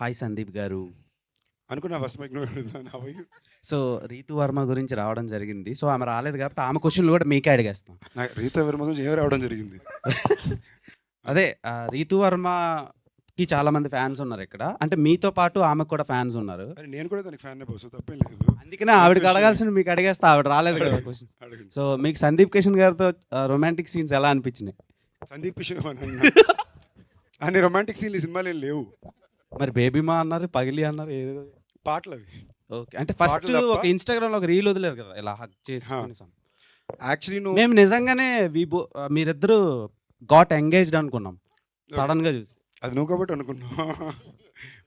Hi Sandeep గారు. అనుకున్నా first mic నువ్వే అడుగుతావని. How are you? So, Ritu Varma గురించి రావడం జరిగింది. సో, ఆమె రాలేదు కాబట్టి ఆమె క్వెషన్‌లు కూడా మీకే అడిగేస్తాం. నాకు రీతా వర్మ గురించి ఏమి రావడం జరిగింది. అదే రీతు వర్మకి చాలామంది ఫ్యాన్స్ ఉన్నారిక్కడ. అంటే మీతో పాటు ఆమెకు కూడా ఫ్యాన్స్ ఉన్నారు. అరే నేను కూడా తనకి ఫ్యాన్ బస్సు తప్పేం లేదు. అందుకనే ఆవిడకి అడగాల్సింది మీకు అడిగేస్తా. ఆవిడ రాలేదు కదా క్వెషన్స్. అడగండి. సో, మీకు సందీప్ కిషన్ గారితో రొమాంటిక్ సీన్స్ ఎలా అనిపించినాయి? సందీప్ కిషన్ అన్ని రొమాంటిక్ సీన్లు ఈ సినిమాలు ఏం లేవు. మరి బేబీమా అన్నారు, పగిలి అన్నారు ఏదేదో. పాటలు అవి. ఓకే. అంటే ఫస్ట్ పాటలు తప్ప. ఒక ఇన్‌స్టాగ్రామ్‌లో ఒక రీల్ వదిలారు కదా! ఇలా హగ్ చేసుకొని యాక్చువల్లీ నువ్వు మేము నిజంగానే మీరిద్దరూ గాట్ ఎంగేజ్డ్ అనుకున్నాం సడన్‌గా చూసి. అది నువ్వు కాబట్టి అనుకున్నావు.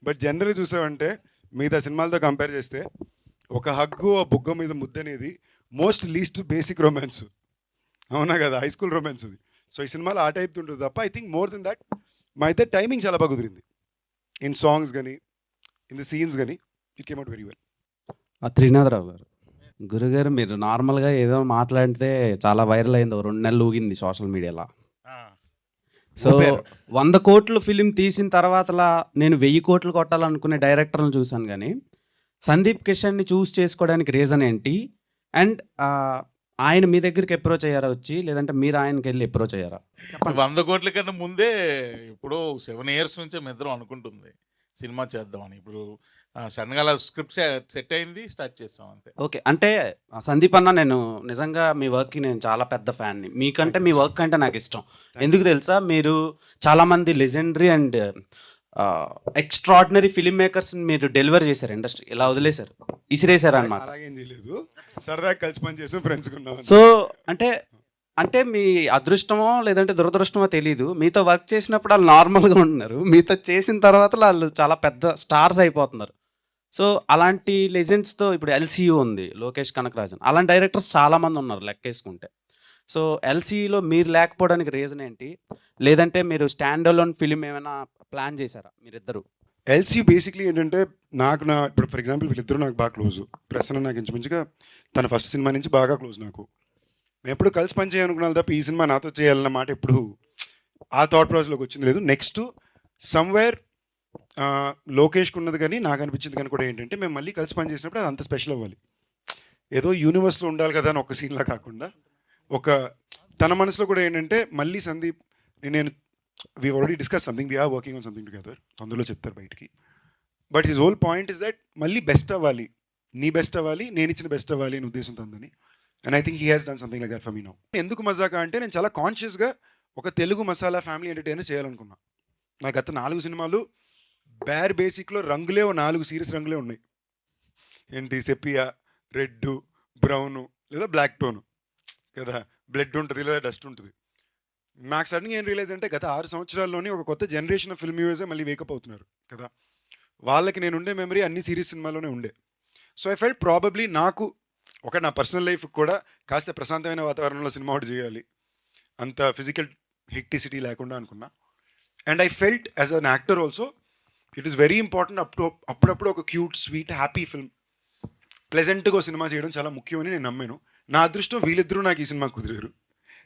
బట్ జనరల్ చూసావంటే మిగతా సినిమాలతో కంపేర్ చేస్తే ఒక హగ్గు ఆ బుగ్గ మీద ముద్ద అనేది మోస్ట్ లీస్ట్ బేసిక్ రొమాన్స్. అవునా కదా, హై స్కూల్ రొమాన్స్ అది. సో ఈ సినిమాలో ఆ టైప్ ఉంటుంది తప్ప I think more than that మా అయితే టైమింగ్ చాలా బాగా కుదిరింది. ఇన్ సాంగ్స్ కానీ ఇన్ ద సీన్స్ కానీ it came out very well. Trinatha Rao గారు, గురుగారు మీరు నార్మల్గా ఏదో మాట్లాడితే చాలా వైరల్ అయింది. 2 నెలలు ఊగింది సోషల్ మీడియాలో. సో 100 కోట్లు ఫిలిం తీసిన తర్వాతలా నేను 1000 కోట్లు కొట్టాలనుకునే డైరెక్టర్లను చూశాను కానీ సందీప్ కిషన్ని చూస్ చేసుకోవడానికి రీజన్ ఏంటి? అండ్ ఆయన మీ దగ్గరికి అప్రోచ్ అయ్యారా వచ్చి, లేదంటే మీరు ఆయనకి వెళ్ళి అప్రోచ్ అయ్యారా? 100 కోట్ల కన్నా ముందే ఇప్పుడు 7 ఇయర్స్ నుంచే మేము ఇద్దరం అనుకుంటుంది సినిమా చేద్దామని. ఇప్పుడు సడన్గా అలా స్క్రిప్ట్ సెట్ అయింది, స్టార్ట్ చేస్తాం అంతే. ఓకే. అంటే సందీప్ అన్న, నేను నిజంగా మీ వర్క్కి నేను చాలా పెద్ద ఫ్యాన్ని. మీకంటే మీ వర్క్ అంటే నాకు ఇష్టం. ఎందుకు తెలుసా? మీరు చాలామంది లెజెండరీ అండ్ ఎక్స్ట్రాడినరీ ఫిలిం మేకర్స్ని మీరు డెలివర్ చేశారు ఇండస్ట్రీ. ఇలా వదిలేశారు, ఇసిరేశారు అనమాట. అలాగేం చేయలేదు, సరదాగా కలిసి పని చేసాం, ఫ్రెండ్స్ ఉన్నాం. సో అంటే మీ అదృష్టమో లేదంటే దురదృష్టమో తెలీదు, మీతో వర్క్ చేసినప్పుడు వాళ్ళు నార్మల్గా ఉంటున్నారు, మీతో చేసిన తర్వాత వాళ్ళు చాలా పెద్ద స్టార్స్ అయిపోతున్నారు. సో అలాంటి లెజెండ్స్తో ఇప్పుడు ఎల్సీయూ ఉంది, లోకేష్ కనకరాజన్, అలాంటి డైరెక్టర్స్ చాలామంది ఉన్నారు లెక్కేసుకుంటే. సో ఎల్సీయూలో మీరు లేకపోవడానికి రీజన్ ఏంటి? లేదంటే మీరు స్టాండ్ అలోన్ ఫిలిం ఏమైనా ప్లాన్ చేశారా మీరిద్దరు? ఎల్సీ బేసిక్లీ ఏంటంటే ఇప్పుడు ఫర్ ఎగ్జాంపుల్ వీళ్ళిద్దరూ నాకు బాగా క్లోజ్. ప్రసన్న నాకు ఇంచుమించుగా తన ఫస్ట్ సినిమా నుంచి బాగా క్లోజ్ నాకు. మేము ఎప్పుడు కలిసి పని చేయాలనుకున్నాను తప్ప ఈ సినిమా నాతో చేయాలన్న మాట ఎప్పుడు ఆ థాట్ ప్రాసెస్లోకి వచ్చింది లేదు. నెక్స్ట్ సమ్వేర్ లోకేష్కి ఉన్నది కానీ నాకు అనిపించింది కానీ కూడా ఏంటంటే మేము మళ్ళీ కలిసి పని చేసినప్పుడు అది అంత స్పెషల్ అవ్వాలి. ఏదో యూనివర్స్లో ఉండాలి కదా అని ఒక సీన్లా కాకుండా తన మనసులో కూడా ఏంటంటే మళ్ళీ సందీప్ నేను we already discuss something, we are working on something together, తొందరలో చెప్తారు బయటికి. But his whole point is that మళ్ళీ బెస్ట్ అవ్వాలి, నీ బెస్ట్ అవ్వాలి, నేను ఇచ్చిన బెస్ట్ అవ్వాలి అని ఉద్దేశంతో ఉందని. And I think he has done something like that for me now. ఎందుకు మజాకా అంటే నేను చాలా కాన్షియస్గా ఒక తెలుగు మసాలా ఫ్యామిలీ ఎంటర్టైనర్ చేయాలనుకున్నా. నాకు గత 4 సినిమాలు బేసిక్లో రంగులే 4 సీరియస్ రంగులే ఉన్నాయి. ఏంటి, సెపియా, రెడ్, బ్రౌను లేదా బ్లాక్ టోను కదా, బ్లడ్ ఉంటుంది లేదా డస్ట్ ఉంటుంది. నాకు సడన్గా ఏం రియలైజ్ అంటే గత 6 సంవత్సరాల్లోనే ఒక కొత్త జనరేషన్ ఆఫ్ ఫిల్మ్ వ్యూవర్సే మళ్ళీ వేకప్ అవుతున్నారు కదా. వాళ్ళకి నేను ఉండే మెమరీ అన్ని సిరీస్ సినిమాలోనే ఉండే. సో ఐ ఫెల్ట్ ప్రాబబ్లీ నాకు నా పర్సనల్ లైఫ్ కూడా కాస్త ప్రశాంతమైన వాతావరణంలో సినిమా ఒకటి చేయాలి, అంత ఫిజికల్ హెక్టిసిటీ లేకుండా అనుకున్నా. And I felt as an actor also it is very important అప్పుడప్పుడు ఒక క్యూట్, స్వీట్, హ్యాపీ ఫిల్మ్, ప్లెజెంట్గా సినిమా చేయడం చాలా ముఖ్యమని నేను నమ్మాను. నా అదృష్టం వీళ్ళిద్దరూ నాకు ఈ సినిమా కుదిరారు.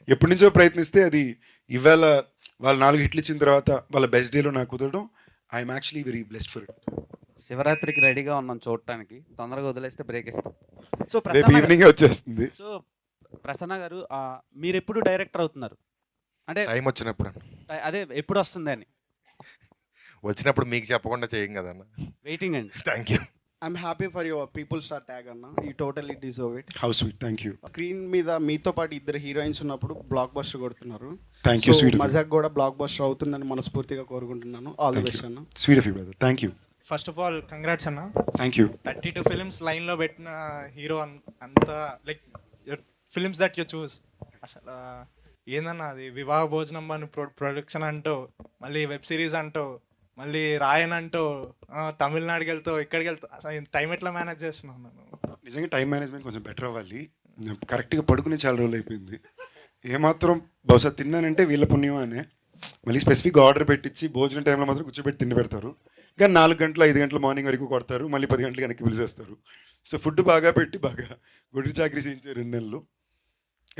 ఎప్పటి నుంచో ప్రయత్నిస్తే అది ఇవాళ వాళ్ళు 4 హిట్లు ఇచ్చిన తర్వాత వాళ్ళ బెస్ట్ డేలో నాకు కుదరడం, I'm actually very blessed for it. శివరాత్రికి రెడీగా ఉన్నాం చూడటానికి, తొందరగా వదిలేస్తే బ్రేక్ ఇస్తాం. సో రేపు ఈవినింగ్ వచ్చేస్తుంది. సో ప్రసన్న గారు, మీరు ఎప్పుడు డైరెక్టర్ అవుతున్నారు? అంటే టైం వచ్చినప్పుడు అదే ఎప్పుడు వస్తుంది అని వచ్చినప్పుడు మీకు చెప్పకుండా చేయం కదా అన్న. వెయిటింగ్ అండి. Thank you. I'm happy for your people star tag అన్న, you totally deserve it. How sweet, thank you. Screen మీద మీతో పాటు ఇద్దరు హీరోయిన్స్ ఉన్నప్పుడు బ్లాక్ బస్టర్ కొడుతున్నారు. Thank you sweet. మజాక్ కూడా బ్లాక్ బస్టర్ అవుతుందని మనస్ఫూర్తిగా కోరుకుంటున్నాను. ఆల్ ది బెస్ట్ అన్న. Sweet of you brother, thank you. First of all congrats అన్న. Thank you. 32 ఫిలిమ్స్ లైన్లో పెట్టిన హీరో అంత like your films that you choose. అసలు ఏందన్నా అది వివాహ భోజనం అని ప్రొడక్షన్ అంటూ, మళ్ళీ వెబ్ సిరీస్ అంటూ, మళ్ళీ రాయన్ అంటూ, తమిళనాడుకి వెళ్తావు, ఇక్కడికి వెళ్తావు. అసలు టైం ఎట్లా మేనేజ్ చేస్తున్నావు? నిజంగా టైం మేనేజ్మెంట్ కొంచెం బెటర్ అవ్వాలి. కరెక్ట్గా పడుకునే చాలా రోజులు అయిపోయింది. ఏమాత్రం బహుశా తిన్నానంటే వీళ్ళ పుణ్యం అనే. మళ్ళీ స్పెసిఫిక్గా ఆర్డర్ పెట్టించి భోజనం టైంలో మాత్రం కూర్చోబెట్టి తిండి పెడతారు. కానీ 4 గంటలు 5 గంటల మార్నింగ్ వరకు కొడతారు, మళ్ళీ 10 గంటలకు వెనక్కి పిలిచేస్తారు. సో ఫుడ్ బాగా పెట్టి బాగా గుడి చాకరీ చేయించారు 2 నెలలు.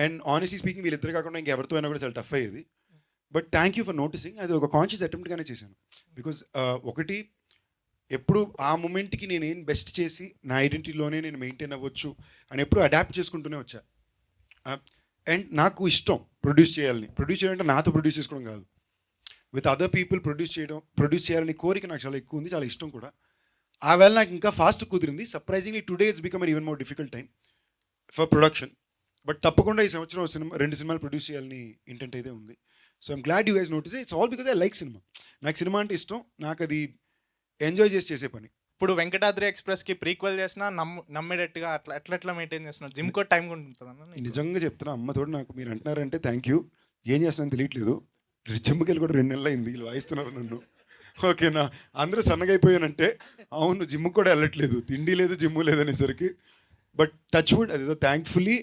అండ్ ఆనెస్ట్లీ స్పీకింగ్ వీళ్ళిద్దరు కాకుండా ఇంకెవరితో అయినా కూడా చాలా టఫ్ అయ్యేది. But thank you for noticing. అది ఒక కాన్షియస్ అటెంప్ట్గానే చేశాను. బికాజ్ ఒకటి ఎప్పుడు ఆ మూమెంట్కి నేను ఏం బెస్ట్ చేసి నా ఐడెంటిటీలోనే నేను మెయింటైన్ అవ్వచ్చు అని ఎప్పుడు అడాప్ట్ చేసుకుంటూనే వచ్చా. అండ్ నాకు ఇష్టం ప్రొడ్యూస్ చేయాలంటే నాతో ప్రొడ్యూస్ చేసుకోవడం కాదు, విత్ అదర్ పీపుల్ ప్రొడ్యూస్ చేయాలని కోరిక నాకు చాలా ఎక్కువ ఉంది, చాలా ఇష్టం కూడా. ఆ వేళ నాకు ఇంకా ఫాస్ట్ కుదిరింది. Surprisingly today it's become even more difficult time for production. But తప్పకుండా ఈ సంవత్సరం 2 సినిమాలు ప్రొడ్యూస్ చేయాలని ఇంటెంట్ అయితే ఉంది. So I'm glad you guys notice. It's all because I like cinema. నాకు సినిమా అంటే ఇష్టం, నాకు అది ఎంజాయ్ చేసే పని. ఇప్పుడు వెంకటాద్రి ఎక్స్ప్రెస్కి ప్రీక్వెల్ చేసినా నమ్మేటట్టుగా ఎట్లా మెయింటైన్ చేస్తున్నావు? జిమ్ కూడా టైం కూడా ఉంటుంది అన్న. నిజంగా చెప్తున్నా, అమ్మతోడు నాకు మీరు అంటున్నారంటే థ్యాంక్ యూ. ఏం చేస్తానని తెలియట్లేదు. జిమ్కి వెళ్ళి కూడా 2 నెలలు అయింది, వీళ్ళు వాయిస్తున్నారు నన్ను. ఓకేనా, అందరూ సన్నగా అయిపోయానంటే అవును, జిమ్కి కూడా వెళ్ళట్లేదు, తిండి లేదు జిమ్ లేదనేసరికి. బట్ టచ్ వుడ్, అదేదో thankfully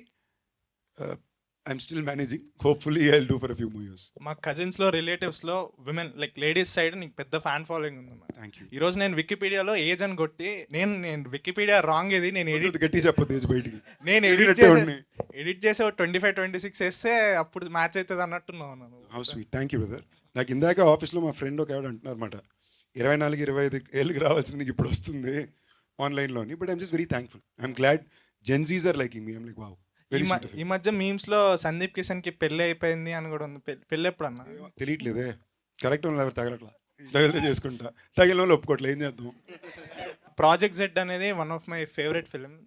I'm still managing. Hopefully I will do for a few more years. మా కజిన్స్లో రిలేటివ్స్లో విమెన్ లైక్ లేడీస్ సైడ్ నీకు పెద్ద ఫ్యాన్ ఫాలోయింగ్ ఉందన్న. Thank you. ఈరోజు నేను వికీపీడియాలో ఏజ్ అని కొట్టి నేను వికీపీడియా రాంగ్ ఇది నేను గట్టి చెప్పొద్దు ఏజ్ బయటికి. నేను ఎడిట్ చేసి 25-26 వేస్తే అప్పుడు మ్యాచ్ అవుతుంది అన్నట్టున్నావు నన్ను. How sweet, thank you brother. నాకు ఇందాక ఆఫీస్లో మా ఫ్రెండ్ ఒక ఆవిడ అంటున్నారన్నమాట, 24-25 ఏళ్ళకి రావాల్సింది నీకు ఇప్పుడు వస్తుంది ఆన్లైన్లోని. But I'm just very thankful. I'm glad Gen Zs are liking me. I'm like wow. ఈ మధ్య మీమ్స్ లో సందీప్ కిషన్ కి పెళ్లి అయిపోయింది అని కూడా ఉంది. పెళ్లి ఎప్పుడు అన్న? తెలియట్లేదే, కరెక్ట్ వాళ్ళు ఎవరు తగలట్లా, తగిలితే చేసుకుంటా, తగిలిన వాళ్ళు ఒప్పుకోవట్లే, ఏం చేద్దాం. ప్రాజెక్ట్ జెడ్ అనేది one of my favourite film.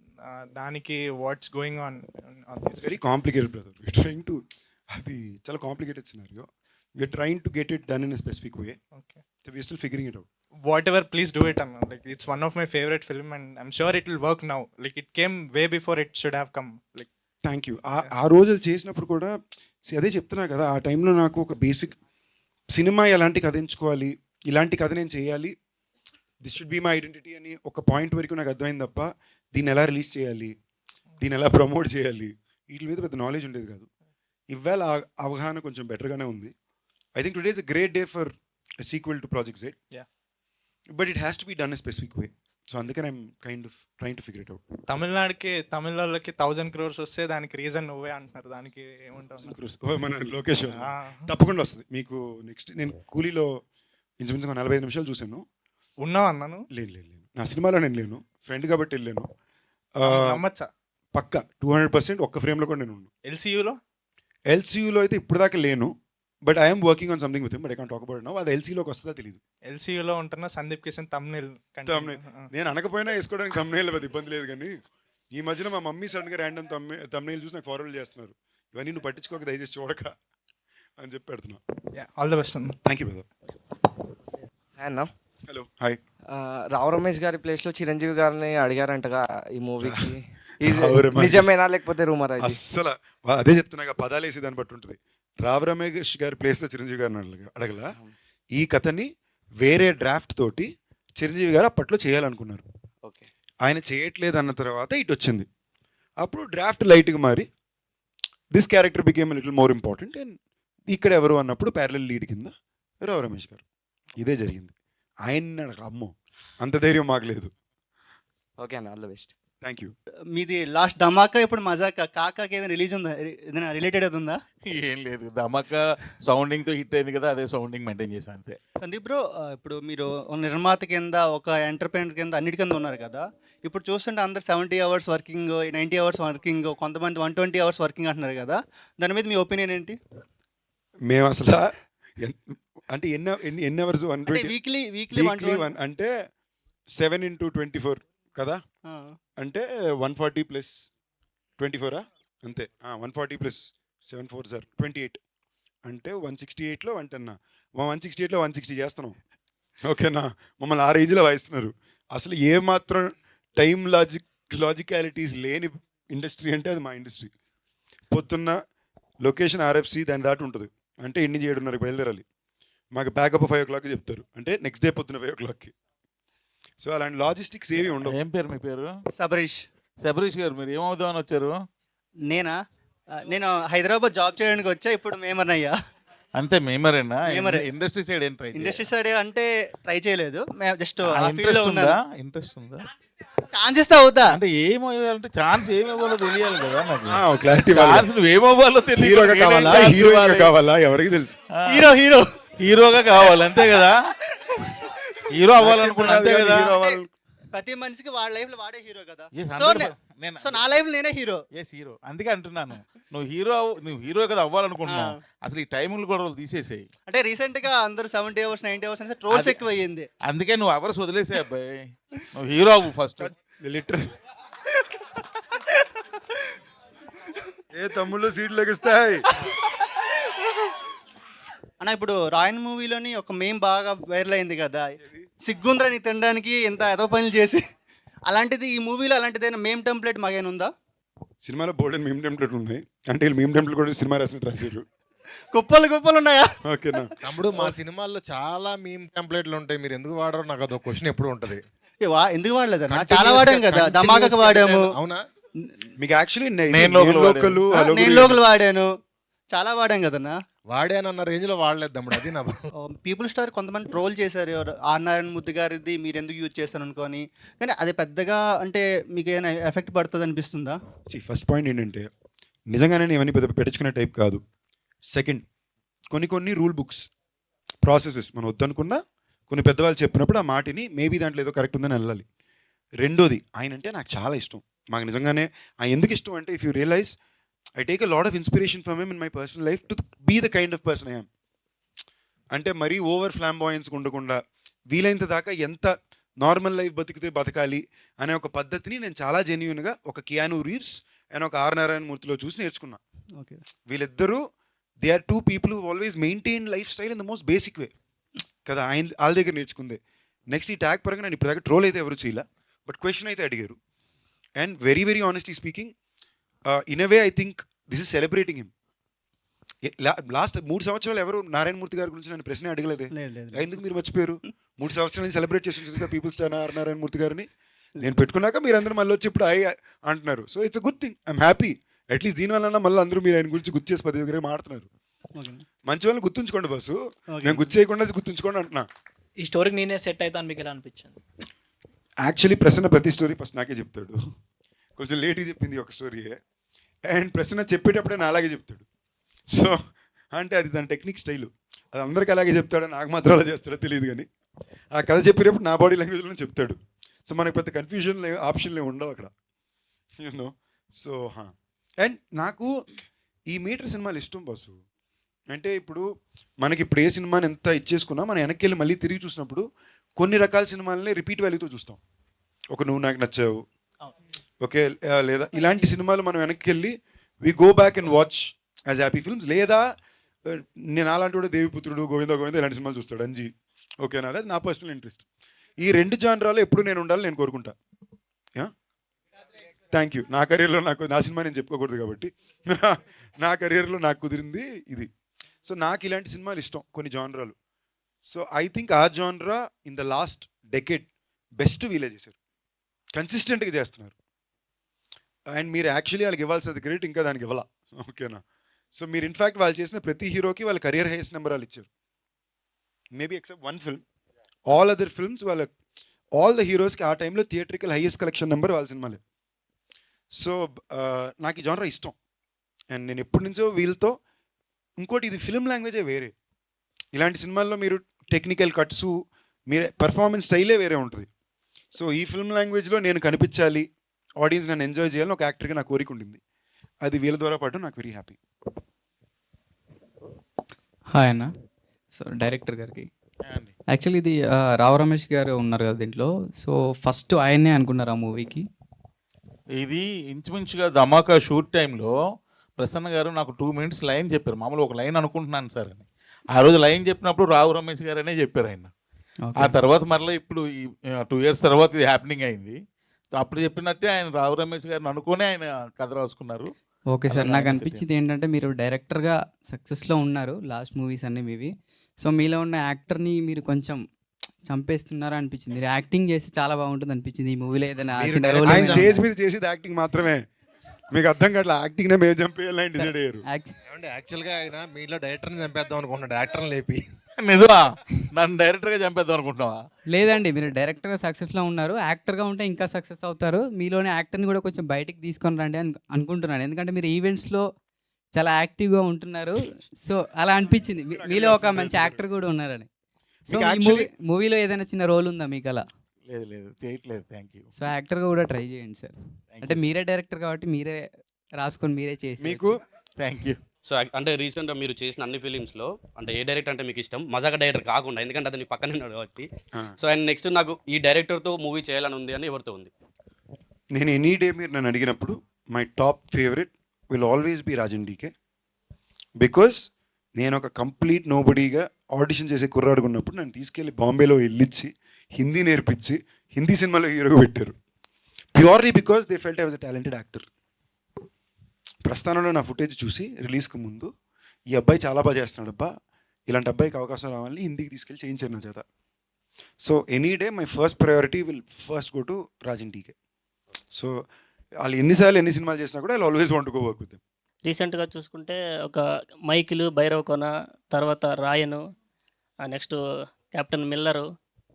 దానికి what's going on? It's very complicated brother. We are trying to, అది చాలా complicated scenario. We are trying to get it done in a specific way. Okay, we are still figuring it out. whatever, please do it anna. Like it's one of my favorite film and I'm sure it will work now. Like it came way before it should have come. Like thank you. ఆ రోజు అది చేసినప్పుడు కూడా అదే చెప్తున్నా కదా, ఆ టైంలో నాకు ఒక బేసిక్ సినిమా ఎలాంటి కథ ఎంచుకోవాలి, ఇలాంటి కథ నేను చేయాలి, this should be my identity అని ఒక పాయింట్ వరకు నాకు అర్థమైంది తప్ప దీన్ని ఎలా రిలీజ్ చేయాలి, దీన్ని ఎలా ప్రమోట్ చేయాలి, వీటి మీద పెద్ద నాలెడ్జ్ ఉండేది కాదు. ఇవాళ అవగాహన కొంచెం బెటర్గానే ఉంది. I think today is a great day for sequel to project Z. But it has to be done a specific way. So అందుకని I'm kind of trying to figure it out. తమిళనాడుకి 1000 crores వస్తే దానికి reason నువ్వే అంటున్నారు. దానికి ఏమంటావు? మన location తప్పకుండా వస్తుంది మీకు. నెక్స్ట్ నేను కూలీలో ఇంచుమించు 45 నిమిషాలు చూశాను. ఉన్నావు అన్నాను. లేను, నా సినిమాలో నేను లేను, ఫ్రెండ్ కాబట్టి వెళ్ళాను. నమ్మచ్చా? పక్కా 200% ఒక్క ఫ్రేమ్లో కూడా నేను ఉన్నాను. ఎల్సీయూలో అయితే ఇప్పుడు దాకా లేను, but I'm working on something with him, but I can't talk about now. అది ఎల్సీలోకి వస్తుందా తెలియదు. ఎల్సీయూలో ఉంటున్న సందీప్ కిషన్ తమ్నేల్ నేను అనకపోయినా వేసుకోవడానికి తమ్నేల్ పెద్ద ఇబ్బంది లేదు. కానీ ఈ మధ్యన మా మమ్మీ సడన్గా ర్యాండమ్ తమ్నేల్ చూసి నాకు ఫార్వర్డ్ చేస్తున్నారు, ఇవన్నీ నువ్వు పట్టించుకోక దయచేసి చూడక అని చెప్పి పెడుతున్నా. All the best. Thank you brother. అన్న, హలో, హాయ్. రావు రమేష్ గారి ప్లేస్లో చిరంజీవి గారిని అడిగారంటగా ఈ మూవీకి. రావు రమేష్. నిజమేనా లేకపోతే రూమర్? అస్సలు అదే చెప్తున్నా, పదాలు వేసి దాన్ని బట్టి ఉంటుంది. రావు రమేష్ గారి ప్లేస్లో చిరంజీవి గారిని అడగల. ఈ కథని వేరే డ్రాఫ్ట్ తోటి చిరంజీవి గారు అప్పట్లో చేయాలనుకున్నారు. ఓకే, ఆయన చేయట్లేదు అన్న తర్వాత ఇటు వచ్చింది. అప్పుడు డ్రాఫ్ట్ లైట్గా మారి this character became little more important. And ఇక్కడ ఎవరు అన్నప్పుడు ప్యారలల్ లీడ్ కింద రావు రమేష్ గారు. ఇదే జరిగింది. ఆయన అమ్మో అంత ధైర్యం మాకు లేదు. ఓకే అన్న, all the best. Thank you. మీది లాస్ట్ ధమాకా, ఇప్పుడు మజాకా, కాకాకి ఏదైనా రిలీజ్ ఉందా? ఏదైనా రిలేటెడ్ అది ఉందా? ఏం లేదు, ధమాకా సౌండింగ్తో హిట్ అయింది కదా, అదే సౌండింగ్ మెయింటైన్ చేసాం అంతే. సందీప్ బ్రో, ఇప్పుడు మీరు ఒక నిర్మాత కింద, ఒక ఎంటర్ప్రైనర్ కింద, అన్నిటి కింద ఉన్నారు కదా. ఇప్పుడు చూస్తుంటే అందరు 70 hours వర్కింగ్, 90 hours వర్కింగ్, కొంతమంది 120 hours వర్కింగ్ అంటున్నారు కదా. దాని మీద మీ ఒపీనియన్ ఏంటి? మేము అసలు అంటే ఎన్ని అవర్స్? వీక్లీ అంటే 7 into 24 కదా, అంటే 140 + 24 అంతే. 140 + 7 4 సార్ 28 అంటే 168లో 110. 168లో 160 చేస్తున్నాం. ఓకేనా, మమ్మల్ని ఆ రేంజ్లో వాయిస్తున్నారు. అసలు ఏమాత్రం టైం లాజికాలిటీస్ లేని ఇండస్ట్రీ అంటే అది మా ఇండస్ట్రీ. పొద్దున్న లొకేషన్ RFC దాని దాటి ఉంటుంది, అంటే 7:30 బయలుదేరాలి. మాకు బ్యాకప్ 5 o'clock చెప్తారు, అంటే నెక్స్ట్ డే పొద్దున్న 5 o'clock. సో అలాంటి లాజిస్టిక్స్ ఏవి ఉండవు. ఏం పేరు మీ పేరు? శబరీష్ గారు. మీరు ఏమవుదామని వచ్చారు? నేను హైదరాబాద్ జాబ్ చేయడానికి వచ్చా. ఇప్పుడు మేమర్ అయ్యా. అంతే, మేమరేనా? ఇండస్ట్రీ సైడ్ ఏం ట్రై? ఇండస్ట్రీ సైడ్ అంటే ట్రై చేయలేదు, జస్ట్ ఇంట్రెస్ట్ ఉందా? ఛాన్స్ ఇస్తే అవుతా. అంటే ఏమవ్వాలంటే ఛాన్స్ ఏమవ్వాలో తెలియాలి కదా నాకు. క్లారిటీ. ఛాన్స్ నువ్వేమవ్వాలో హీరోగా కావాలా, హీరోయిన్గా కావాలా, ఎవరికి తెలుసు. హీరోగా కావాలి అంతే కదా. హీరో అవ్వాలనుకున్నా అంతే కదా. హీరో అవ్వాలి. ప్రతి మనిషికి వాళ్ళ లైఫ్ లో వాడే హీరో కదా. Yes, so 100%. సో నా లైఫ్ నేనే హీరో. ఎస్ హీరో, అందుకే అంటున్నాను నువ్వు హీరో కదా అవ్వాలనుకుంటున్నావు. అసలు ఈ టైములు కూడా తీసేసేయి. అంటే రీసెంట్ గా అందరూ 70 అవర్స్ 90 అవర్స్ అంటే ట్రోల్స్ ఎక్కువ అయ్యింది. అందుకే నువ్వు అవర్స్ వదిలేసే అబ్బాయి, నువ్వు హీరో అవ్వు ఫస్ట్. లిటరల్ ఏ తమ్ముళ్ళు సీట్లు లెగిస్తాయి. అన్న ఇప్పుడు రాయన్ మూవీలోని ఒక మేం బాగా వైరల్ అయింది కదా, సిగ్గుంద్రని తినడానికి ఎంత ఏదో పనులు చేసి, అలాంటిది ఈ మూవీలో అలాంటిదైనా మేం టెంప్లెట్ మాకేమైనా ఉందా? సినిమాలో బోల్డెన్ మీమ్ టెంప్లెట్లు ఉన్నాయి. అంటే వీళ్ళు మీమ్ టెంప్లెట్ కూడా సినిమా రాసినట్టు రాశారు. కుప్పలు ఉన్నాయా? ఓకేనా? తమ్ముడు మా సినిమాల్లో చాలా మీమ్ టెంప్లెట్లు ఉంటాయి, మీరు ఎందుకు వాడరో నాకు అదొక క్వశ్చన్ ఎప్పుడు ఉంటది. ఎందుకు వాడలేదన్నా? చాలా వాడాం కదా, ధమాకాకు వాడాము, అవునా? మీకు యాక్చువల్లీ నేను లోకల్ లోకల్ నేను లోకల్ వాడాను, చాలా వాడాం కదన్నా. వాడానన్న రేంజ్ లో వాడలేదు తమ్ముడు, అది నా పీపుల్ స్టార్ కొంతమంది ట్రోల్ చేశారు, ఆర్ నారాయణ మూర్తి గారిది మీరు ఎందుకు యూజ్ చేస్తాను అనుకోని. కానీ అది పెద్దగా అంటే మీకు ఏమైనా ఎఫెక్ట్ పడుతుంది అనిపిస్తుందా? ఫస్ట్ పాయింట్ ఏంటంటే నిజంగానే నేను ఇవన్నీ పెద్ద పెట్టించుకునే టైప్ కాదు. సెకండ్, కొన్ని రూల్ బుక్స్ ప్రాసెసెస్ మనం వద్దనుకున్నా కొన్ని పెద్దవాళ్ళు చెప్పినప్పుడు ఆ మాటిని మేబీ దాంట్లో ఏదో కరెక్ట్ ఉందని వెళ్ళాలి. రెండోది, ఆయన అంటే నాకు చాలా ఇష్టం. మాకు నిజంగానే ఆయన ఎందుకు ఇష్టం అంటే, if you realise I take a lot of inspiration from him in my personal life to be the kind of person I am. అంటే మరీ ఓవర్ ఫ్లాంబాయన్స్ ఉండకుండా వీలైనంత దాకా ఎంత నార్మల్ లైఫ్ బతకాలి అనే ఒక పద్ధతిని నేను చాలా జెన్యూన్గా ఒక కియాను రీవ్స్ అండ్ ఒక ఆర్ నారాయణ మూర్తిలో చూసి నేర్చుకున్నా. ఓకే, వీళ్ళిద్దరూ they are two people who always maintain lifestyle in the most basic way కదా. వాళ్ళ దగ్గర నేర్చుకుందే. నెక్స్ట్ ఈ ట్యాగ్ పరంగా నేను ఇప్పుడు ట్రోల్ అయితే ఎవరు చేయలే, బట్ క్వశ్చన్ అయితే అడిగారు. And very honestly speaking, in a way I think this is celebrating him. Last 3 సంవత్సరాలు ఎవరు నారాయణమూర్తి గారి గురించి నన్ను ప్రశ్న అడగలేదే. ఎందుకు మీరు మర్చిపోయారు? 3 సంవత్సరాల నుంచి సెలబ్రేట్ చేసి పీపుల్ స్టార్ నారాయణమూర్తి గారిని నేను పెట్టుకున్నాక మీరు అందరూ మళ్ళీ వచ్చి ఇప్పుడు అంటున్నారు. So it's a good thing, I'm happy. At least దీనివల్ల మళ్ళీ అందరూ మీరు ఆయన గురించి గుర్తు చేసి 10 దగ్గర మాట్లాడుతున్నారు. మంచి వాళ్ళని గుర్తుంచుకోండి బాసు, నేను గుర్తు చేయకుండా గుర్తుంచుకోండి అంటున్నా. ఈ స్టోరీకి నేనే సెట్ అవుతాను మీకు ఎలా అనిపించింది? యాక్చువల్లీ ప్రశ్న ప్రతి స్టోరీ ఫస్ట్ నాకే చెప్తాడు. కొంచెం లేట్గా చెప్పింది ఒక స్టోరీయే, అండ్ ప్రశ్న చెప్పేటప్పుడే నా అలాగే చెప్తాడు. సో అంటే అది దాని టెక్నిక్ స్టైలు. అది అందరికీ అలాగే చెప్తాడు, నాకు మాత్రం అలా చేస్తాడో తెలియదు. కానీ ఆ కథ చెప్పేటప్పుడు నా బాడీ లాంగ్వేజ్లో చెప్తాడు. సో మనకు పెద్ద కన్ఫ్యూజన్లు ఆప్షన్లు ఉండవు అక్కడ, యూనో. సో అండ్ నాకు ఈ మీటర్ సినిమాలు ఇష్టం బాసు. అంటే ఇప్పుడు మనకి ఇప్పుడు ఏ సినిమాని ఎంత ఇచ్చేసుకున్నా మనం వెనక్కి వెళ్ళి మళ్ళీ తిరిగి చూసినప్పుడు కొన్ని రకాల సినిమాలని రిపీట్ వాల్యూతో చూస్తాం. ఒక నువ్వు నాకు నచ్చావు, ఓకే, లేదా ఇలాంటి సినిమాలు మనం వెనక్కి వెళ్ళి we go back and watch as happy films. లేదా నేను అలాంటి కూడా దేవిపుత్రుడు, గోవింద ఇలాంటి సినిమాలు చూస్తాడు, అంజీ, ఓకేనా. అది నా పర్సనల్ ఇంట్రెస్ట్. ఈ 2 జానరాలు ఎప్పుడు నేను ఉండాలి నేను కోరుకుంటా. Thank you. నా కెరీర్లో నా సినిమా నేను చెప్పుకోకూడదు కాబట్టి నా కెరీర్లో నాకు కుదిరింది ఇది. సో నాకు ఇలాంటి సినిమాలు ఇష్టం, కొన్ని జానరాలు. సో ఐ థింక్ ఆ జానరా in the last decade best వీలే చేశారు, కన్సిస్టెంట్గా చేస్తున్నారు. అండ్ మీరు యాక్చువల్లీ వాళ్ళకి ఇవ్వాల్సిన క్రెడిట్ ఇంకా దానికి ఇవ్వాలా, ఓకేనా. సో మీరు ఇన్ఫ్యాక్ట్ వాళ్ళు చేసిన ప్రతి హీరోకి వాళ్ళ కెరియర్ హైయెస్ట్ నెంబర్ వాళ్ళు ఇచ్చారు, maybe except 1 film. All other films all the హీరోస్కి ఆ టైంలో థియేట్రికల్ హైయెస్ట్ కలెక్షన్ నెంబర్ వాళ్ళ సినిమాలే. సో నాకు ఈ జానరా ఇష్టం. అండ్ నేను ఎప్పటి నుంచో వీళ్ళతో, ఇంకోటి ఇది ఫిల్మ్ లాంగ్వేజే వేరే. ఇలాంటి సినిమాల్లో మీరు టెక్నికల్ కట్స్, మీరు పర్ఫార్మెన్స్ స్టైలే వేరే ఉంటుంది. సో ఈ ఫిల్మ్ లాంగ్వేజ్లో నేను కనిపించాలి, ఆడియన్స్ నన్ను ఎంజాయ్ చేయాలని ఒక యాక్టర్గా నా కోరిక ఉండింది. అది వీళ్ళ ద్వారా పడడం నాకు వెరీ హ్యాపీ. హాయ్ అన్న. సో డైరెక్టర్ గారికి యాక్చువల్లీ ఇది రావు రమేష్ గారు ఉన్నారు కదా దీంట్లో, సో ఫస్ట్ ఆయన్నే అనుకున్నారు ఆ మూవీకి. ఇది ఇంచుమించుగా ధమాకా షూట్ టైంలో ప్రసన్న గారు నాకు 2 minutes లైన్ చెప్పారు. మామూలుగా ఒక లైన్ అనుకుంటున్నాను సార్ అని. ఆ రోజు లైన్ చెప్పినప్పుడు రావు రమేష్ గారు అనే చెప్పారు ఆయన. ఆ తర్వాత మరలా ఇప్పుడు 2 years తర్వాత ఇది హ్యాపెనింగ్ అయింది. అప్పుడు చెప్పినట్టే ఆయన రావు రమేష్ గారిని అనుకుని ఆయన కథ రాసుకున్నారు. ఓకే సార్, నాకు అనిపించింది ఏంటంటే మీరు డైరెక్టర్గా సక్సెస్లో ఉన్నారు, లాస్ట్ మూవీస్ అన్నీ మీవి. సో మీలో ఉన్న యాక్టర్ని మీరు కొంచెం చంపేస్తున్నారా అనిపించింది. మీరు యాక్టింగ్ చేసి చాలా బాగుంటుంది అనిపించింది ఈ మూవీలో. ఏదైనా ఆయన స్టేజ్ మీద చేసేది యాక్టింగ్ మాత్రమే, మీకు అర్థం కావట్లేదు. యాక్టింగ్ మేము చంపేయాలని డిసైడ్ అయ్యారు. యాక్చువల్గా ఆయన మీలో డైరెక్టర్ని చంపేద్దాం అనుకుంటున్నాడు, యాక్టర్ని లేపి. నిజమా? నన్ను డైరెక్టర్గా చంపేద్దాం అనుకుంటున్నావా? లేదండి, మీరు డైరెక్టర్గా సక్సెస్లో ఉన్నారు, యాక్టర్గా ఉంటే ఇంకా సక్సెస్ అవుతారు. మీలోనే యాక్టర్ని కూడా కొంచెం బయటికి తీసుకొని రండి అని అనుకుంటున్నాను. ఎందుకంటే మీరు ఈవెంట్స్లో చాలా యాక్టివ్గా ఉంటున్నారు. సో అలా అనిపించింది మీలో ఒక మంచి యాక్టర్ కూడా ఉన్నారని. సో మీకు ఈ actually- మూవీలో ఏదైనా చిన్న రోల్ ఉందా మీకు అలా? లేదు లేదు చేయట్లేదు. Thank you. సో యాక్టర్గా కూడా ట్రై చేయండి సార్. అంటే మీరే డైరెక్టర్ కాబట్టి మీరే రాసుకొని మీరే చేసి మీకు థ్యాంక్ యూ. సో అంటే రీసెంట్గా మీరు చేసిన అన్ని ఫిలిమ్స్లో అంటే ఏ డైరెక్టర్ అంటే మీకు ఇష్టం? మజాక డైరెక్టర్ కాకుండా, ఎందుకంటే అతని పక్కనే ఉన్నాడు కాబట్టి. సో అండ్ నెక్స్ట్ నాకు ఈ డైరెక్టర్తో మూవీ చేయాలని ఉంది అని ఎవరితో ఉంది? నేను ఎనీ డే మీరు నన్ను అడిగినప్పుడు my top favourite will always be Raj and DK. Because నేను ఒక కంప్లీట్ నోబడీగా ఆడిషన్ చేసే కుర్రాడుగా ఉన్నప్పుడు నన్ను తీసుకెళ్ళి బాంబేలో వెళ్ళిచ్చి హిందీ నేర్పించి హిందీ సినిమాలో హీరోగా పెట్టారు. Purely because they felt I was a talented actor. ప్రస్థానంలో నా ఫుటేజ్ చూసి రిలీజ్కి ముందు ఈ అబ్బాయి చాలా బాగా చేస్తున్నాడు అబ్బా, ఇలాంటి అబ్బాయికి అవకాశం రావాలని హిందీకి తీసుకెళ్ళి చేయించారు నా చేత. So any day my first priority will first go to Rajan TK. So వాళ్ళు ఎన్నిసార్లు ఎన్ని సినిమాలు చేసినా కూడా I always want to go work with them. రీసెంట్గా చూసుకుంటే ఒక మైకిలు, భైరవ కొన, తర్వాత రాయను, నెక్స్ట్ కెప్టెన్ మిల్లరు,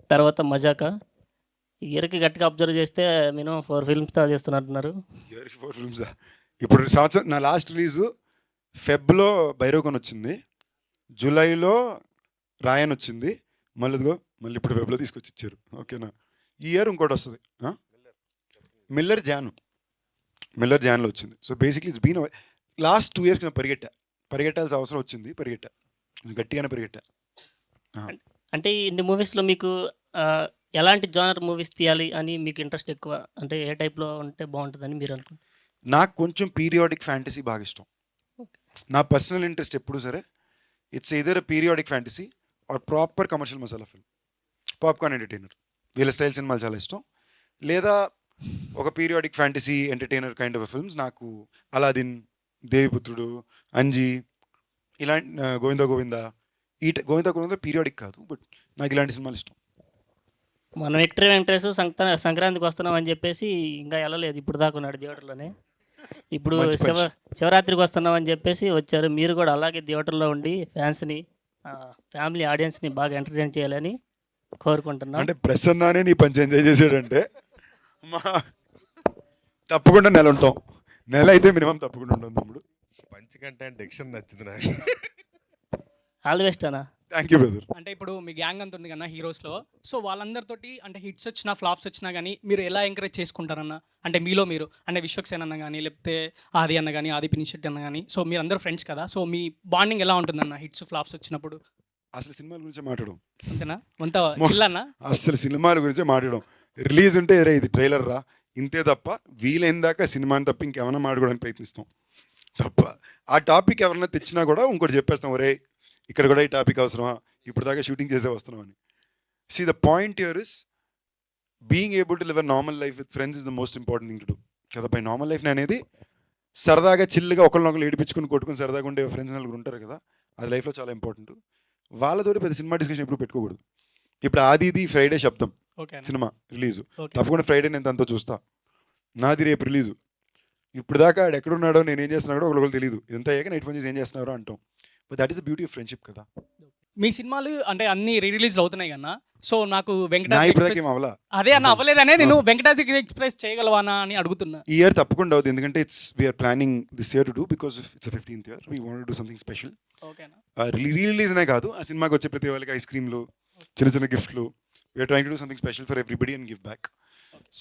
తర్వాత మజాక. ఈ ఇయర్కి గట్టిగా అబ్జర్వ్ చేస్తే మినిమం 4 ఫిల్మ్స్ చేస్తున్నట్టున్నారు. ఇయర్కి 4 ఫిల్మ్సా? ఇప్పుడు సంవత్సరం నా లాస్ట్ రిలీజు ఫెబ్లో భైరవకొన వచ్చింది, జూలైలో రాయన్ వచ్చింది, మళ్ళీ ఇప్పుడు ఫెబ్లో తీసుకొచ్చి ఇచ్చారు. ఓకేనా? ఈ ఇయర్ ఇంకోటి వస్తుంది, మిల్లర్ జాన్లో వచ్చింది. So basically it's been last 2 years నేను పరిగెట్టాల్సిన అవసరం వచ్చింది, గట్టిగానే పరిగెట్టా. అంటే ఇన్ని మూవీస్లో మీకు ఎలాంటి జానర్ మూవీస్ తీయాలి అని మీకు ఇంట్రెస్ట్ ఎక్కువ? అంటే ఏ టైప్లో ఉంటే బాగుంటుందని మీరు అనుకుంటున్నారు? నాకు కొంచెం పీరియాడిక్ ఫ్యాంటసీ బాగా ఇష్టం. నా పర్సనల్ ఇంట్రెస్ట్ ఎప్పుడు సరే it's either periodic fantasy or proper commercial masala film, popcorn entertainer. వీళ్ళ స్టైల్ సినిమాలు చాలా ఇష్టం. లేదా ఒక periodic fantasy entertainer kind of films. నాకు అలాదిన్, దేవిపుత్రుడు, అంజీ, ఇలాంటి గోవిందా గోవిందా పీరియాడిక్ కాదు, బట్ నాకు ఇలాంటి సినిమాలు ఇష్టం. మనం విక్టరీ వెంకటేష్ సంక్రాంతికి వస్తున్నాం అని చెప్పేసి ఇంకా వెళ్ళలేదు, ఇప్పుడు దాకా ఉన్నాడు థియేటర్లోనే. ఇప్పుడు శివరాత్రికి వస్తున్నాం అని చెప్పేసి వచ్చారు. మీరు కూడా అలాగే థియేటర్లో ఉండి ఫ్యాన్స్ని, ఫ్యామిలీ ఆడియన్స్ని బాగా ఎంటర్టైన్ చేయాలని కోరుకుంటున్నాను. అంటే ప్రసన్నానే నీ పంచి ఎంజాయ్ చేసాడంటే తప్పకుండా నెల ఉంటాం. నెల అయితే మినిమం తప్పకుండా ఉంటాం తమ్ముడు. పంచి కంటే డిక్షన్ నచ్చింది నాకు. ఆల్ ది బెస్ట్ అన్న. Thank you brother. అంటే ఇప్పుడు మీ గ్యాంగ్ అంత ఉంది కదా హీరోస్లో, సో వాళ్ళందరితోటి అంటే హిట్స్ వచ్చినా ఫ్లాప్స్ వచ్చినా కానీ మీరు ఎలా ఎంకరేజ్ చేసుకుంటారన్న? అంటే మీలో మీరు అంటే విశ్వక్సేన్ అన్న కానీ, లేకపోతే ఆది అన్న కానీ, ఆది పినిశెట్టి అన్న కానీ, సో మీరు అందరూ ఫ్రెండ్స్ కదా, సో మీ బాండింగ్ ఎలా ఉంటుందన్న హిట్స్ ఫ్లాప్స్ వచ్చినప్పుడు? అసలు సినిమాల గురించి మాట్లాడడం అంతేనా? అంత చిల్లన్నా? అసలు సినిమాల గురించే మాట్లాడడం. రిలీజ్ ఉంటే రే ఇది ట్రైలర్ రా, ఇంతే తప్ప వీలైన దాకా సినిమాని తప్ప ఇంకేమైనా మాట్లాడడానికి ప్రయత్నిస్తాం తప్ప. ఆ టాపిక్ ఎవరైనా తెచ్చినా కూడా ఇంకోటి చెప్పేస్తాం, ఒరే ఇక్కడ కూడా ఈ టాపిక్ అవసరమా, ఇప్పుడు దాకా షూటింగ్ చేసే వస్తున్నాం అని. See the point here is being able to live a normal life with friends is the most important thing to do కదా. బై నార్మల్ లైఫ్ అనేది సరదాగా చిల్లుగా ఒకళ్ళనొకరు ఏడిపించుకుని కొట్టుకుని సరదాగా ఉండే ఫ్రెండ్స్ నలుగురు ఉంటారు కదా, అది లైఫ్లో చాలా ఇంపార్టెంట్. వాళ్ళతోటి పెద్ద సినిమా డిస్కషన్ ఎప్పుడు పెట్టుకోకూడదు. ఇప్పుడు ఆది ఫ్రైడే శబ్దం సినిమా రిలీజు, తప్పకుండా ఫ్రైడే నేను తనతో చూస్తా. నాది రేపు రిలీజు. ఇప్పుడు దాకా ఆడు ఎక్కడున్నాడో నేను ఏం చేస్తున్నాడో ఒకరికి తెలియదు. ఇదంతా అయ్యాక నైట్ ఫోన్ చేసి ఏం చేస్తున్నారో అంటాం. But that is the beauty of friendship కదా. మీ సినిమాలు అంటే అన్ని రీరిలీజ్లు అవుతున్నాయి కన్నా, సో నాకు నా వెంకటాద్రి ఇప్పుడు దాకా ఎక్స్ప్రెస్ ఏం అవ్వలా. అదే అన్న అవ్వలేదనే నేను వెంకటాద్రి ఎక్స్ప్రెస్ చేయగలవానా అని అడుగుతున్నా. ఈ ఇయర్ తప్పకుండా అవుతుంది, ఎందుకంటే we are planning this year to do because it's 15th year. We want to do something special. ఓకేనా? రిలీజ్నే కాదు, ఆ సినిమాకి వచ్చే ప్రతి వాళ్ళకి ఐస్ క్రీమ్లు, చిన్న చిన్న గిఫ్ట్లు. We are trying to do something special for everybody and give back.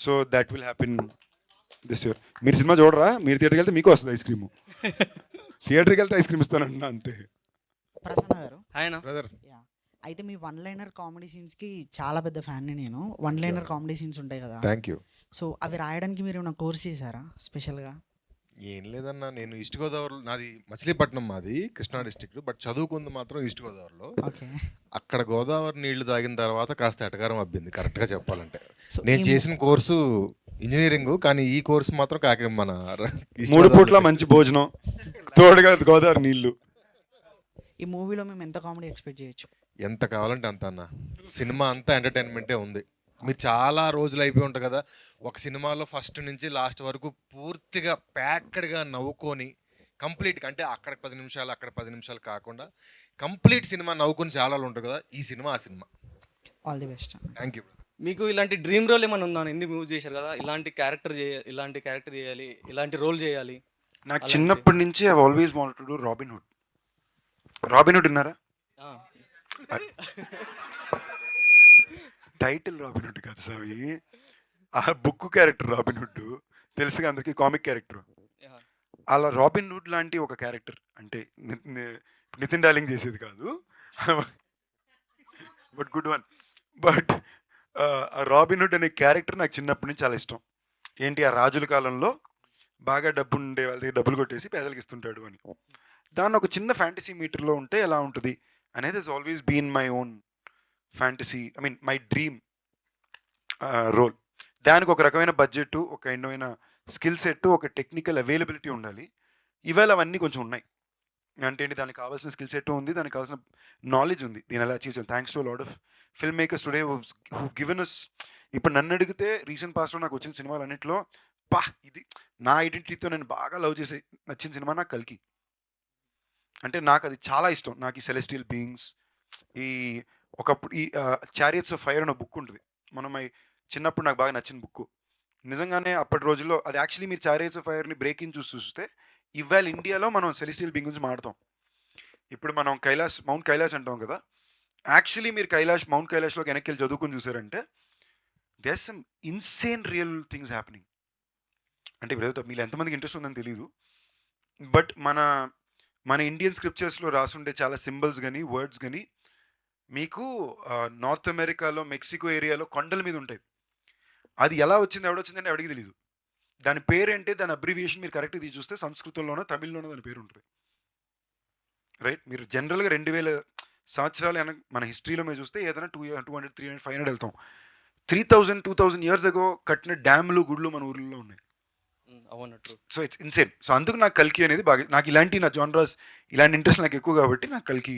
So that will happen this year. మీరు సినిమా చూడరా, మీరు థియేటర్కి వెళ్తే మీకు వస్తుంది ఐస్ క్రీమ్. థియేటర్కి వెళ్తే ఐస్ క్రీమ్ ఇస్తానంటున్నా అంతే. ప్రసన్న గారు, ఆయన బ్రదర్ అయితే మీ వన్ లైనర్ కామెడీ సీన్స్కి చాలా పెద్ద ఫ్యాన్ని నేను. వన్ లైనర్ కామెడీ సీన్స్ ఉంటాయి కదా, థ్యాంక్ యూ. సో అవి రాయడానికి మీరు ఏమైనా కోర్స్ చేశారా స్పెషల్గా? ఏం లేదన్నా, నేను ఈస్ట్ గోదావరి, నాది మచిలీపట్నం, మాది కృష్ణా డిస్ట్రిక్ట్, బట్ చదువుకుంది మాత్రం ఈస్ట్ గోదావరిలో. ఓకే. అక్కడ గోదావరి నీళ్లు తాగిన తర్వాత కాస్త ఎటకారం అబ్బింది కరెక్ట్గా చెప్పాలంటే. సో నేను చేసిన కోర్సు ఇంజనీరింగ్, కానీ ఈ కోర్సు మాత్రం మన ఈస్ట్ 3 పూట్ల గోదావరిలో మంచి భోజనం, తోడుగా గోదావరి నీళ్లు. ఈ మూవీలో మేము ఎంత కామెడీ ఎక్స్పెక్ట్ చేయొచ్చు? ఎంత కావాలంటే అంత అన్న. సినిమా అంతా ఎంటర్టైన్మెంటే ఉంది. మీరు చాలా రోజులు అయిపోయి ఉంటుంది కదా ఒక సినిమాలో ఫస్ట్ నుంచి లాస్ట్ వరకు పూర్తిగా ప్యాక్డ్గా నవ్వుకొని కంప్లీట్గా, అంటే అక్కడ 10 నిమిషాలు అక్కడ 10 నిమిషాలు కాకుండా కంప్లీట్ సినిమా నవ్వుకొని చాలా ఉంటుంది కదా, ఈ సినిమా ఆ cinema. All the best. Thank you. మీకు ఇలాంటి డ్రీమ్ రోల్ ఏమైనా ఉందా? ఎన్ని మూవీస్ చేశారు కదా, ఇలాంటి క్యారెక్టర్ చేయాలి, ఇలాంటి రోల్ చేయాలి. నాకు చిన్నప్పటి నుంచి I always wanted to do robin hood. Robin hood విన్నారా? టైటిల్ రాబిన్హుడ్ కాదు స్వామి, ఆ బుక్ క్యారెక్టర్ రాబిన్హుడ్ తెలుసుగా అందరికి, కామిక్ క్యారెక్టర్. అలా రాబిన్హుడ్ లాంటి ఒక క్యారెక్టర్ అంటే నితిన్ డార్లింగ్ చేసేది కాదు, but good one. But Robin Hood అనే క్యారెక్టర్ నాకు చిన్నప్పటి నుంచి చాలా ఇష్టం. ఏంటి, ఆ రాజుల కాలంలో బాగా డబ్బు ఉండే వాళ్ళ దగ్గర డబ్బులు కొట్టేసి పేదలకు ఇస్తుంటాడు అని. దాన్ని ఒక చిన్న ఫ్యాంటసీ మీటర్లో ఉంటే ఎలా ఉంటుంది అనేది is always been my own fantasy, I mean my dream role. దానికి ఒక రకమైన బడ్జెట్, ఒక రకమైన స్కిల్ సెట్, ఒక టెక్నికల్ అవైలబిలిటీ ఉండాలి. ఇవాళ అవన్నీ కొంచెం ఉన్నాయి. అంటే ఏంటి, దానికి కావాల్సిన స్కిల్ సెట్ ఉంది, దానికి కావాల్సిన నాలెడ్జ్ ఉంది, దీని ఎలా అచీవ్ చేయాలి. Thanks to lot of film makers today who given us. ఇప్పుడు నన్ను అడిగితే రీసెంట్ పాస్ట్లో నాకు వచ్చిన సినిమాలు అన్నింటిలో ఇది నా ఐడెంటిటీతో నేను బాగా లవ్ చేసే నచ్చిన సినిమా నాకు కల్కి. అంటే నాకు అది చాలా ఇష్టం. నాకు ఈ సెలెస్టియల్ బీయింగ్స్, ఈ ఒకప్పుడు ఈ చారియట్స్ ఆఫ్ ఫైర్ అనే బుక్ ఉంటుంది, మనం చిన్నప్పుడు నాకు బాగా నచ్చిన బుక్. నిజంగానే అప్పటి రోజుల్లో అది యాక్చువల్లీ మీరు చారియట్స్ ఆఫ్ ఫైర్ని బ్రేకింగ్ చూస్తే ఇవాళ ఇండియాలో మనం సెలెస్టియల్ బీయింగ్ గురించి మాట్లాడతాం. ఇప్పుడు మనం మౌంట్ కైలాస్ అంటాం కదా, యాక్చువల్లీ మీరు మౌంట్ కైలాష్లోకి వెనక్కి వెళ్ళి చదువుకుని చూసారంటే there some insane real things happening. అంటే ఇప్పుడు మీరు ఎంతమందికి ఇంట్రెస్ట్ ఉందని తెలియదు, బట్ మన ఇండియన్ స్క్రిప్చర్స్లో రాసుండే చాలా సింబల్స్ కానీ వర్డ్స్ కానీ మీకు నార్త్ అమెరికాలో మెక్సికో ఏరియాలో కొండల మీద ఉంటాయి. అది ఎలా వచ్చింది, ఎవడొచ్చిందని ఎవడికి తెలియదు. దాని పేరేంటే, దాని అబ్రివియేషన్ మీరు కరెక్ట్గా తీసి చూస్తే సంస్కృతంలోనో తమిళ్లోనో దాని పేరు ఉంటుంది. రైట్, మీరు జనరల్గా 2000 సంవత్సరాలు మన హిస్టరీలో మీరు చూస్తే ఏదైనా 200, 300, 500 వెళ్తాం. 3000-2000 years ago కట్టిన డ్యామ్లు, గుడ్లు మన ఊర్లలో ఉన్నాయి. So it's insane. సో అందుకు నాకు కల్కి అనేది బాగా, నాకు ఇలాంటి నా జానరాస్, ఇలాంటి ఇంట్రెస్ట్ నాకు ఎక్కువ కాబట్టి నాకు కల్కి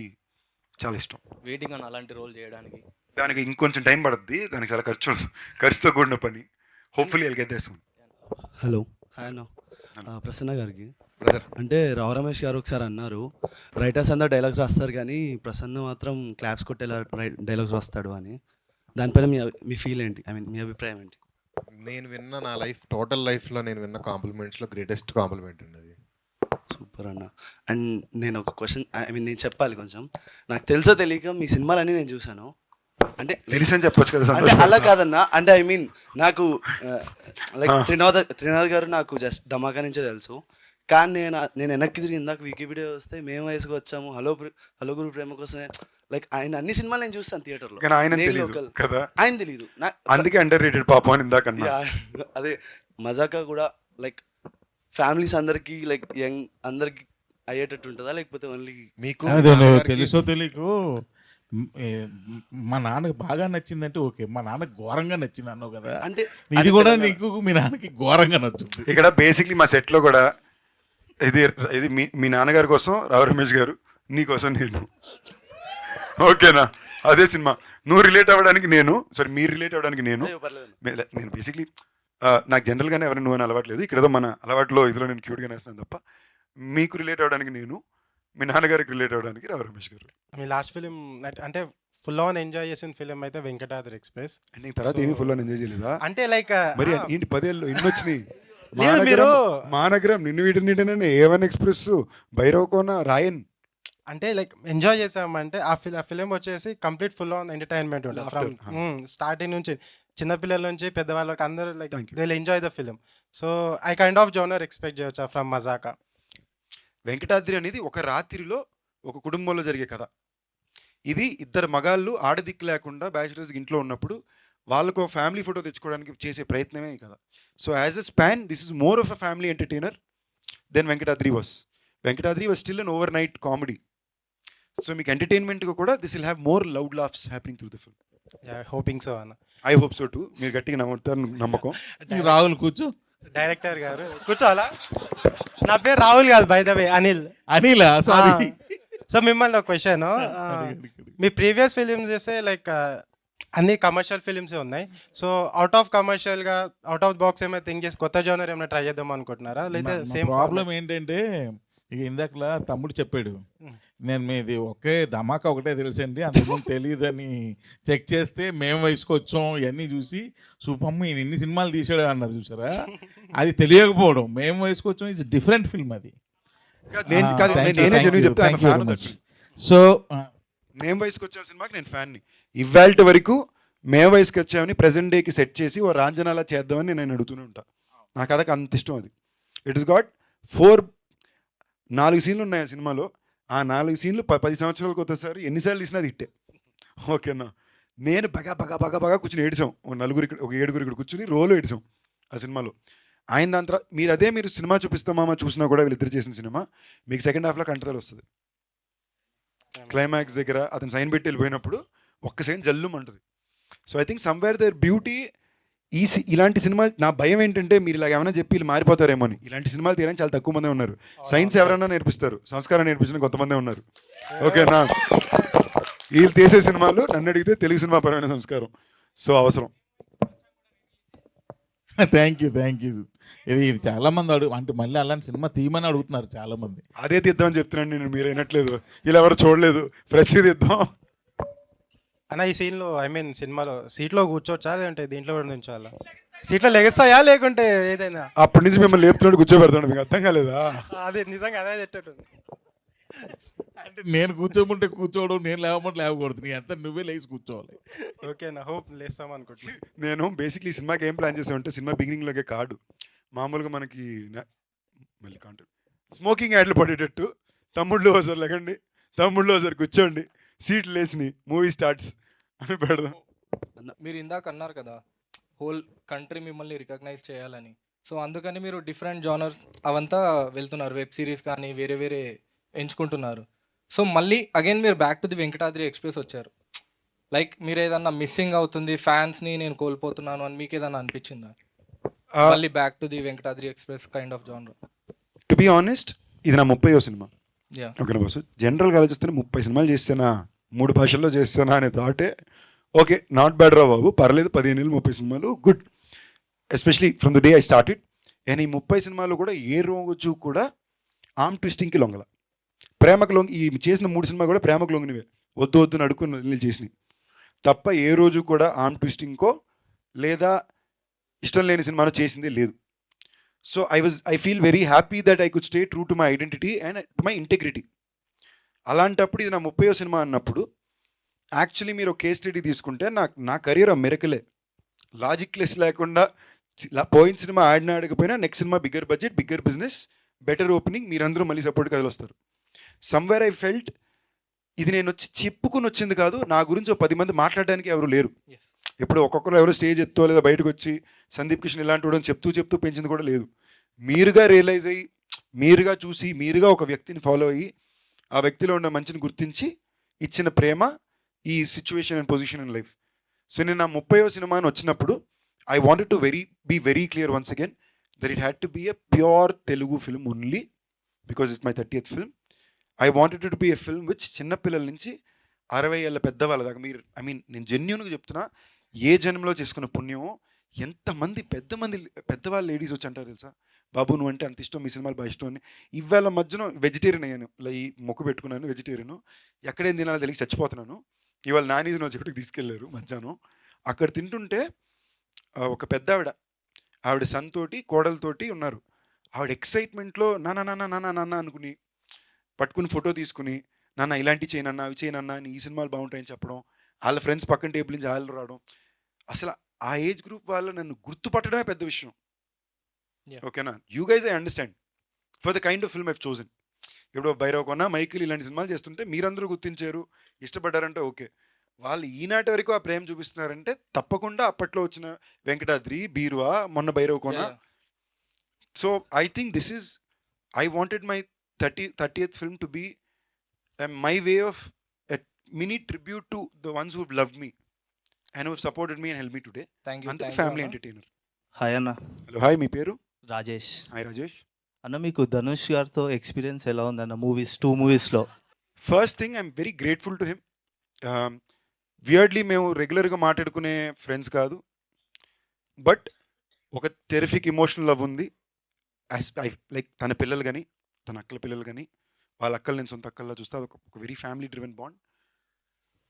చాలా ఇష్టం. వెయిటింగ్ అని అలాంటి రోల్ చేయడానికి. దానికి ఇంకొంచెం టైం పడుతుంది, దానికి చాలా ఖర్చుతో కూడిన పని. Hopefully I'll get there soon. Hello, hi అన్న. ప్రసన్న గారికి అంటే రావు రమేష్ గారు ఒకసారి అన్నారు, రైటర్స్ అందరూ డైలాగ్స్ రాస్తారు కానీ ప్రసన్న మాత్రం క్లాప్స్ కొట్టేలా డైలాగ్స్ రాస్తాడు అని. దానిపైన మీ ఫీల్ ఏంటి, ఐ మీన్ మీ అభిప్రాయం ఏంటి? నేను విన్న నా టోటల్ లైఫ్లో నేను విన్న కాంప్లిమెంట్స్లో గ్రేటెస్ట్ కాంప్లిమెంట్ అండి అది. సూపర్ అన్న. అండ్ నేను ఒక క్వశ్చన్, ఐ మీన్ నేను చెప్పాలి కొంచెం. నాకు తెలుసో తెలియక మీ సినిమాలన్నీ నేను చూశాను. అంటే తెలిసని చెప్పొచ్చు కదా. అంటే అలా కాదన్నా, అంటే ఐ మీన్ నాకు లైక్ త్రినాథ్ గారు నాకు జస్ట్ ధమాకా నుంచే తెలుసు. కానీ నేను వెనక్కి తిరిగి ఇందాక వికీపీడియా వస్తే మేము వయసుకు వచ్చాము, హలో గురు ప్రేమ కోసమే, లైక్ ఆయన అన్ని సినిమాలు నేను చూస్తాను థియేటర్లో. ఆయన తెలియదు, అందుకే అండర్ రేటెడ్ పాపం అని ఇందాక. అదే మజాకా కూడా లైక్ ఫ్యామిలీస్ అందరికి, లైక్ యంగ్ అందరికి అయ్యేటట్టు ఉంటుందా, లేకపోతే ఓన్లీ మీకు తెలుసో తెలియకు మా నాన్నకి బాగా నచ్చిందంటే ఓకే, మా నాన్నకి ఘోరంగా నచ్చింది అన్నావు కదా, అంటే ఇది కూడా నీకు మీ నాన్నకి ఘోరంగా నచ్చుతుంది. ఇక్కడ బేసిక్లీ మా సెట్లో కూడా ఇది మీ నాన్నగారి కోసం రావు రమేష్ గారు, నీ కోసం నేను. ఓకేనా, అదే సినిమా. నువ్వు రిలేట్ అవ్వడానికి నేను, సారీ మీరు రిలేట్ అవ్వడానికి నేను బేసిక్లీ నాకు జనరల్గానే ఎవరైనా నువ్వు అని అలవాట్లేదు. ఇక్కడ ఏదో మన అలవాట్లో ఇదిలో నేను క్యూట్గా వేస్తున్నాను తప్ప, మీకు రిలేట్ అవ్వడానికి నేను, మీ నాన్నగారికి రిలేట్ అవ్వడానికి రావు రమేష్ గారు. మీ లాస్ట్ ఫిలిం అంటే ఫుల్ ఆన్ ఎంజాయ్ చేసిన ఫిలిం అయితే వెంకటాద్రి ఎక్స్ప్రెస్. అండ్ తర్వాత ఏమి ఫుల్ ఆన్ ఎంజాయ్ చేయలేదా? అంటే లైక్ మరి ఏంటి 10 ఏళ్ళు ఇన్ని వచ్చినాయి. మీరు మానగరం, నిన్ను వీటిని A1 ఎక్స్ప్రెస్, భైరవకోన, రాయన్, అంటే లైక్ ఎంజాయ్ చేసామంటే ఆ ఫిలిం వచ్చేసి కంప్లీట్ ఫుల్ ఆన్ ఎంటర్టైన్మెంట్ ఉంటుంది ఫ్రమ్ స్టార్టింగ్ నుంచి, చిన్నపిల్లల నుంచి పెద్దవాళ్ళకి అందరూ like they will enjoy the film. So I kind of genre expect చేయొచ్చా ఫ్రమ్ మజాకా? వెంకటాద్రి అనేది ఒక రాత్రిలో ఒక కుటుంబంలో జరిగే కథ. ఇది ఇద్దరు మగాళ్ళు ఆడదిక్కు లేకుండా బ్యాచిలర్స్ ఇంట్లో ఉన్నప్పుడు వాళ్ళకు ఫ్యామిలీ ఫోటో తెచ్చుకోవడానికి చేసే ప్రయత్నమే కదా. So as a span this is more of a family entertainer than Venkatadri was. Venkatadri was still an overnight comedy. So మీకు ఎంటర్టైన్మెంట్గా కూడా this will have more loud laughs happening through the film. Hoping so అన్న. I hope so too. మీరు గట్టిగా నమ్ముతారు, నమ్మకం. రాహుల్ కూర్చో. Director గారు కూర్చోవాలా? నా పేరు రాహుల్ కాదు, by the way Anil. Anil, sorry. So మిమ్మల్ని ఒక క్వశ్చన్, మీ ప్రీవియస్ ఫిలిమ్స్ చేస్తే లైక్ అన్ని కమర్షియల్ ఫిలిమ్సే ఉన్నాయి. సో అవుట్ ఆఫ్ కమర్షియల్గా, అవుట్ ఆఫ్ బాక్స్ ఏమైనా థింక్ చేసి కొత్త జోనర్ ఏమైనా ట్రై చేద్దాం అనుకుంటున్నారా, లేదా సేమ్ ప్రాబ్లం ఏంటంటే ఇక ఇందాకలా తమ్ముడు చెప్పాడు, నేను మీది ఒకే ధమాకా ఒకటే తెలుసండి, అంతకుముందు తెలియదని చెక్ చేస్తే మేము వయసుకొచ్చాం ఇవన్నీ చూసి సూపమ్మ ఈయన ఇన్ని సినిమాలు తీసాడు అన్నారు చూసారా, అది తెలియకపోవడం. మేము వయసుకొచ్చాం ఇట్స్ డిఫరెంట్ ఫిల్మ్ అది. సో నేను వయసుకు వచ్చిన సినిమాకి నేను ఫ్యాన్ని. ఇవాళ వరకు మే వయసుకి వచ్చామని ప్రజెంట్ డేకి సెట్ చేసి ఓ రాంజనాలా చేద్దామని నేను అడుగుతూనే ఉంటాను. నా కథకు అంత ఇష్టం అది. ఇట్ ఇస్ గాట్ 4 సీన్లు ఉన్నాయి ఆ సినిమాలో. ఆ 4 సీన్లు 10 సంవత్సరాలకు ఒకసారి ఎన్నిసార్లు తీసినా అది ఇట్టే. ఓకేనా, నేను బాగా కూర్చొని ఏడిసాం. ఒక 7 ఇక్కడ కూర్చుని రోలు ఏడిసాం ఆ సినిమాలో. ఆయన దాని తర్వాత మీరు సినిమా చూపిస్తామా చూసినా కూడా వీళ్ళిద్దరు చేసిన సినిమా మీకు సెకండ్ హాఫ్లో కంట్రోల్ వస్తుంది. క్లైమాక్స్ దగ్గర అతను సైన్ పెట్టి వెళ్ళిపోయినప్పుడు ఒక్క సైన్ జల్లుమంటుంది. So I think somewhere there beauty ఇలాంటి సినిమాలు. నా భయం ఏంటంటే మీరు ఇలా ఏమైనా చెప్పి వీళ్ళు మారిపోతారేమో అని. ఇలాంటి సినిమాలు తీయడానికి చాలా తక్కువ మందే ఉన్నారు. సైన్స్ ఎవరైనా నేర్పిస్తారు, సంస్కారం నేర్పించిన కొంతమందే ఉన్నారు. ఓకేనా, వీళ్ళు తీసే సినిమాలు నన్ను అడిగితే తెలుగు సినిమా పరమైన సంస్కారం. సో అవసరం. Thank you. ఇది చాలా మంది అంటే మళ్ళీ అలాంటి సినిమా తీయమని అడుగుతున్నారు చాలా మంది. అదే తీద్దామని చెప్తున్నాను నేను, మీరు వినట్లేదు. ఇలా ఎవరు చూడలేదు, ఫ్రెష్ తీద్దాం అన్న. ఈ సీన్లో ఐ మీన్ సినిమాలో సీట్లో కూర్చోవచ్చా లేదంటే దీంట్లో కూడా నుంచోవాలా? సీట్లో లెగస్తాయా లేకుంటే ఏదైనా? అప్పటి నుంచి మిమ్మల్ని లేపుతున్నాడు కూర్చోబెడతాడు, మీకు అర్థం కాలేదా? అదే నిజంగా అదే చెట్టట్టు. అంటే నేను కూర్చోమంటే కూర్చోవడం, నేను లేవమంటే లేవకూడదు. నీ అంతా నువ్వే లేచి కూర్చోవాలి. ఓకేనా, హోప్ లేస్తాం అనుకుంటున్నా. నేను బేసిక్లీ సినిమాకి ఏం ప్లాన్ చేసామంటే సినిమా బిగినింగ్లోకే కాదు, మామూలుగా మనకి మళ్ళీ కాంటెంట్ స్మోకింగ్ యాడ్లు పడేటట్టు తమ్ముళ్ళు ఒకసారి లెగండి, తమ్ముళ్ళు ఒకసారి కూర్చోండి, సీట్లు వేసి మూవీ స్టార్ట్స్ అని పెడదాం. మీరు ఇందాక అన్నారు కదా హోల్ కంట్రీ మిమ్మల్ని రికగ్నైజ్ చేయాలని. సో అందుకని మీరు డిఫరెంట్ జానర్స్ అవంతా వెళ్తున్నారు, వెబ్ సిరీస్ కానీ వేరే ఎంచుకుంటున్నారు. సో మళ్ళీ అగైన్ మీరు back to the Venkatadri express వచ్చారు. లైక్ మీరు ఏదన్నా మిస్సింగ్ అవుతుంది, ఫ్యాన్స్ని నేను కోల్పోతున్నాను అని మీకు ఏదన్నా అనిపించిందా? మళ్ళీ back to the Venkatadri express kind of genre. To be honest, ఇది నా 30వ సినిమా. Yeah. ఓకేనా బాసు, జనరల్గా ఆలోచిస్తే 30 సినిమాలు చేస్తానా, 3 భాషల్లో చేస్తానా అనే థాటే ఓకే, నాట్ బ్యాడ్ రా బాబు, పర్లేదు. 15 ఏళ్ళు 30 సినిమాలు good, especially from the day I started. And ఈ 30 సినిమాలు కూడా ఏ రోజు కూడా ఆర్మ్ ట్విస్టింగ్కి లొంగల, ప్రేమకు లొంగి. ఈ చేసిన 3 సినిమాలు కూడా ప్రేమకు లొంగినవే, వద్దు నడుకుని చేసినవి తప్ప ఏ రోజు కూడా ఆర్మ్ ట్విస్టింగ్కో లేదా ఇష్టం లేని సినిమాలో చేసిందే లేదు. So I feel very happy that I could stay true to my identity and to my integrity. అలాంటప్పుడు ఇది నా 30వ సినిమా అన్నప్పుడు యాక్చువల్లీ మీరు కేస్ స్టడీ తీసుకుంటే నా కెరీర్ మెరకలే. లాజిక్ లెస్ లేకుండా పోయిన సినిమా ఆడకపోయినా నెక్స్ట్ సినిమా bigger budget, bigger business, better opening, మీరందరూ మళ్ళీ సపోర్ట్ కదిలొస్తారు. సమ్వేర్ ఐ ఫెల్ట్ ఇది నేను చెప్పుకుని వచ్చింది కాదు, నా గురించి 10 మంది మాట్లాడడానికి ఎవరు లేరు. ఇప్పుడు ఒక్కొక్కరు ఎవరు స్టేజ్ ఎత్తో లేదా బయటకు వచ్చి సందీప్ కిషన్ ఇలాంటి వాడు చెప్తూ పెంచింది కూడా లేదు. మీరుగా రియలైజ్ అయ్యి, మీరుగా చూసి, మీరుగా ఒక వ్యక్తిని ఫాలో అయ్యి ఆ వ్యక్తిలో ఉన్న మంచిని గుర్తించి ఇచ్చిన ప్రేమ ఈ situation and position in life. So నేను నా 30వ సినిమా అని వచ్చినప్పుడు I wanted to be very clear once again that it had to be a pure Telugu film only because it's my 30th film. I wanted to be a film which చిన్నపిల్లల నుంచి 60 ఏళ్ళ పెద్దవాళ్ళ దాకా, మీరు ఐ మీన్ నేను జెన్యూన్గా చెప్తున్నా, ఏ జన్మలో చేసుకున్న పుణ్యమో ఎంతమంది పెద్దవాళ్ళు లేడీస్ వచ్చి అంటారు తెలుసా, బాబు నువ్వు అంటే అంత ఇష్టం, మీ సినిమాలు బాగా ఇష్టం అని. ఇవాళ మధ్యన వెజిటేరియన్ అయ్యాను, ఇలా ఈ మొక్కు పెట్టుకున్నాను వెజిటేరియన్, ఎక్కడేం తినాలో తెలిసి చచ్చిపోతున్నాను. ఇవాళ నాన్ వెజ్ చోటుకి తీసుకెళ్లారు మధ్యాహ్నం, అక్కడ తింటుంటే ఒక పెద్ద ఆవిడ సన్తోటి కోడలతోటి ఉన్నారు. ఆవిడ ఎక్సైట్మెంట్లో నాన్న అనుకుని పట్టుకుని ఫోటో తీసుకుని, నాన్న ఇలాంటి చేయనన్నా అవి చేయనన్నా అని, ఈ సినిమాలు బాగుంటాయని చెప్పడం, వాళ్ళ ఫ్రెండ్స్ పక్కన టేబుల్ నుంచి వాళ్ళు రావడం. అసలు ఆ ఏజ్ గ్రూప్ వాళ్ళు నన్ను గుర్తుపట్టడమే పెద్ద విషయం. ఓకేనా, you guys I understand for the kind of film I've chosen. ఇప్పుడు భైరవ్ కొన్న, మైకిల్ ఇలాంటి సినిమాలు చేస్తుంటే మీరందరూ గుర్తించారు, ఇష్టపడ్డారంటే ఓకే. వాళ్ళు ఈనాటి వరకు ఆ ప్రేమ చూపిస్తున్నారంటే తప్పకుండా అప్పట్లో వచ్చిన వెంకటాద్రి, బీరువా, మొన్న భైరవ్ కొన్న. So I think this is, I wanted my 30th film to be my way of a mini tribute to the ones who have loved me and who have supported me and helped me today. Thank you. And family entertainer. Hi అన్న. Hello, hi, మీ పేరు? Rajesh. Hi Rajesh. అన్న మీకు ధనుష్ గారితో experience ఎలా ఉందన్న movies, 2 మూవీస్లో? First thing I'm very grateful to him. Weirdly మేము రెగ్యులర్గా మాట్లాడుకునే ఫ్రెండ్స్ కాదు, బట్ ఒక టెరిఫిక్ ఎమోషనల్ లవ్ ఉంది. లైక్ తన పిల్లలు కానీ, తన అక్కల పిల్లలు కానీ, వాళ్ళ అక్కలు నేను సొంత అక్కల్లా చూస్తే అది ఒక వెరీ ఫ్యామిలీ డ్రివెన్ బాండ్.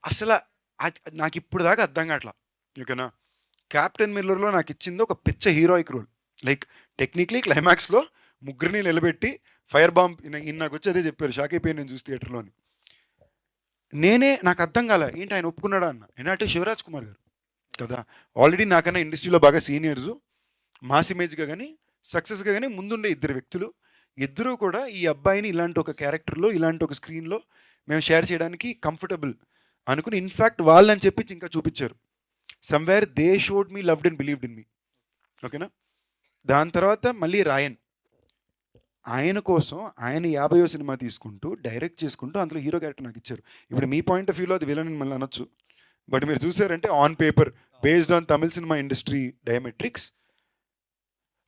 అసలు నాకు ఇప్పుడు దాకా అర్థం కావట్లా. ఓకేనా, క్యాప్టెన్ మిల్లర్లో నాకు ఇచ్చింది ఒక పిచ్చ హీరోయిక్ రోల్. లైక్ టెక్నిక్లీ క్లైమాక్స్లో ముగ్గురిని నిలబెట్టి ఫైర్ బాంబ్ నాకు వచ్చి అదే చెప్పారు, షాక్ అయిపోయి నేను చూసి థియేటర్లోని. నాకు అర్థం కాలే ఏంటి ఆయన ఒప్పుకున్నాడా అన్న. ఏంటంటే శివరాజ్ కుమార్ గారు కదా. ఆల్రెడీ నాకన్నా ఇండస్ట్రీలో బాగా సీనియర్స్, మాస్ ఇమేజ్గా కానీ సక్సెస్గా కానీ ముందుండే ఇద్దరు వ్యక్తులు, ఇద్దరూ కూడా ఈ అబ్బాయిని ఇలాంటి ఒక క్యారెక్టర్లో, ఇలాంటి ఒక స్క్రీన్లో మేము షేర్ చేయడానికి కంఫర్టబుల్ అనుకుని ఇన్ఫ్యాక్ట్ వాళ్ళని చెప్పించి ఇంకా చూపించారు. Somewhere they showed me loved and believed in me. ఓకేనా. దాని తర్వాత మళ్ళీ రాయన్, ఆయన కోసం ఆయన 50వ సినిమా తీసుకుంటూ డైరెక్ట్ చేసుకుంటూ అందులో హీరో క్యారెక్టర్ నాకు ఇచ్చారు. ఇప్పుడు మీ పాయింట్ ఆఫ్ వ్యూలో అది విలన్ మళ్ళీ అనొచ్చు, బట్ మీరు చూసారంటే on paper based on Tamil సినిమా ఇండస్ట్రీ డయామెట్రిక్స్,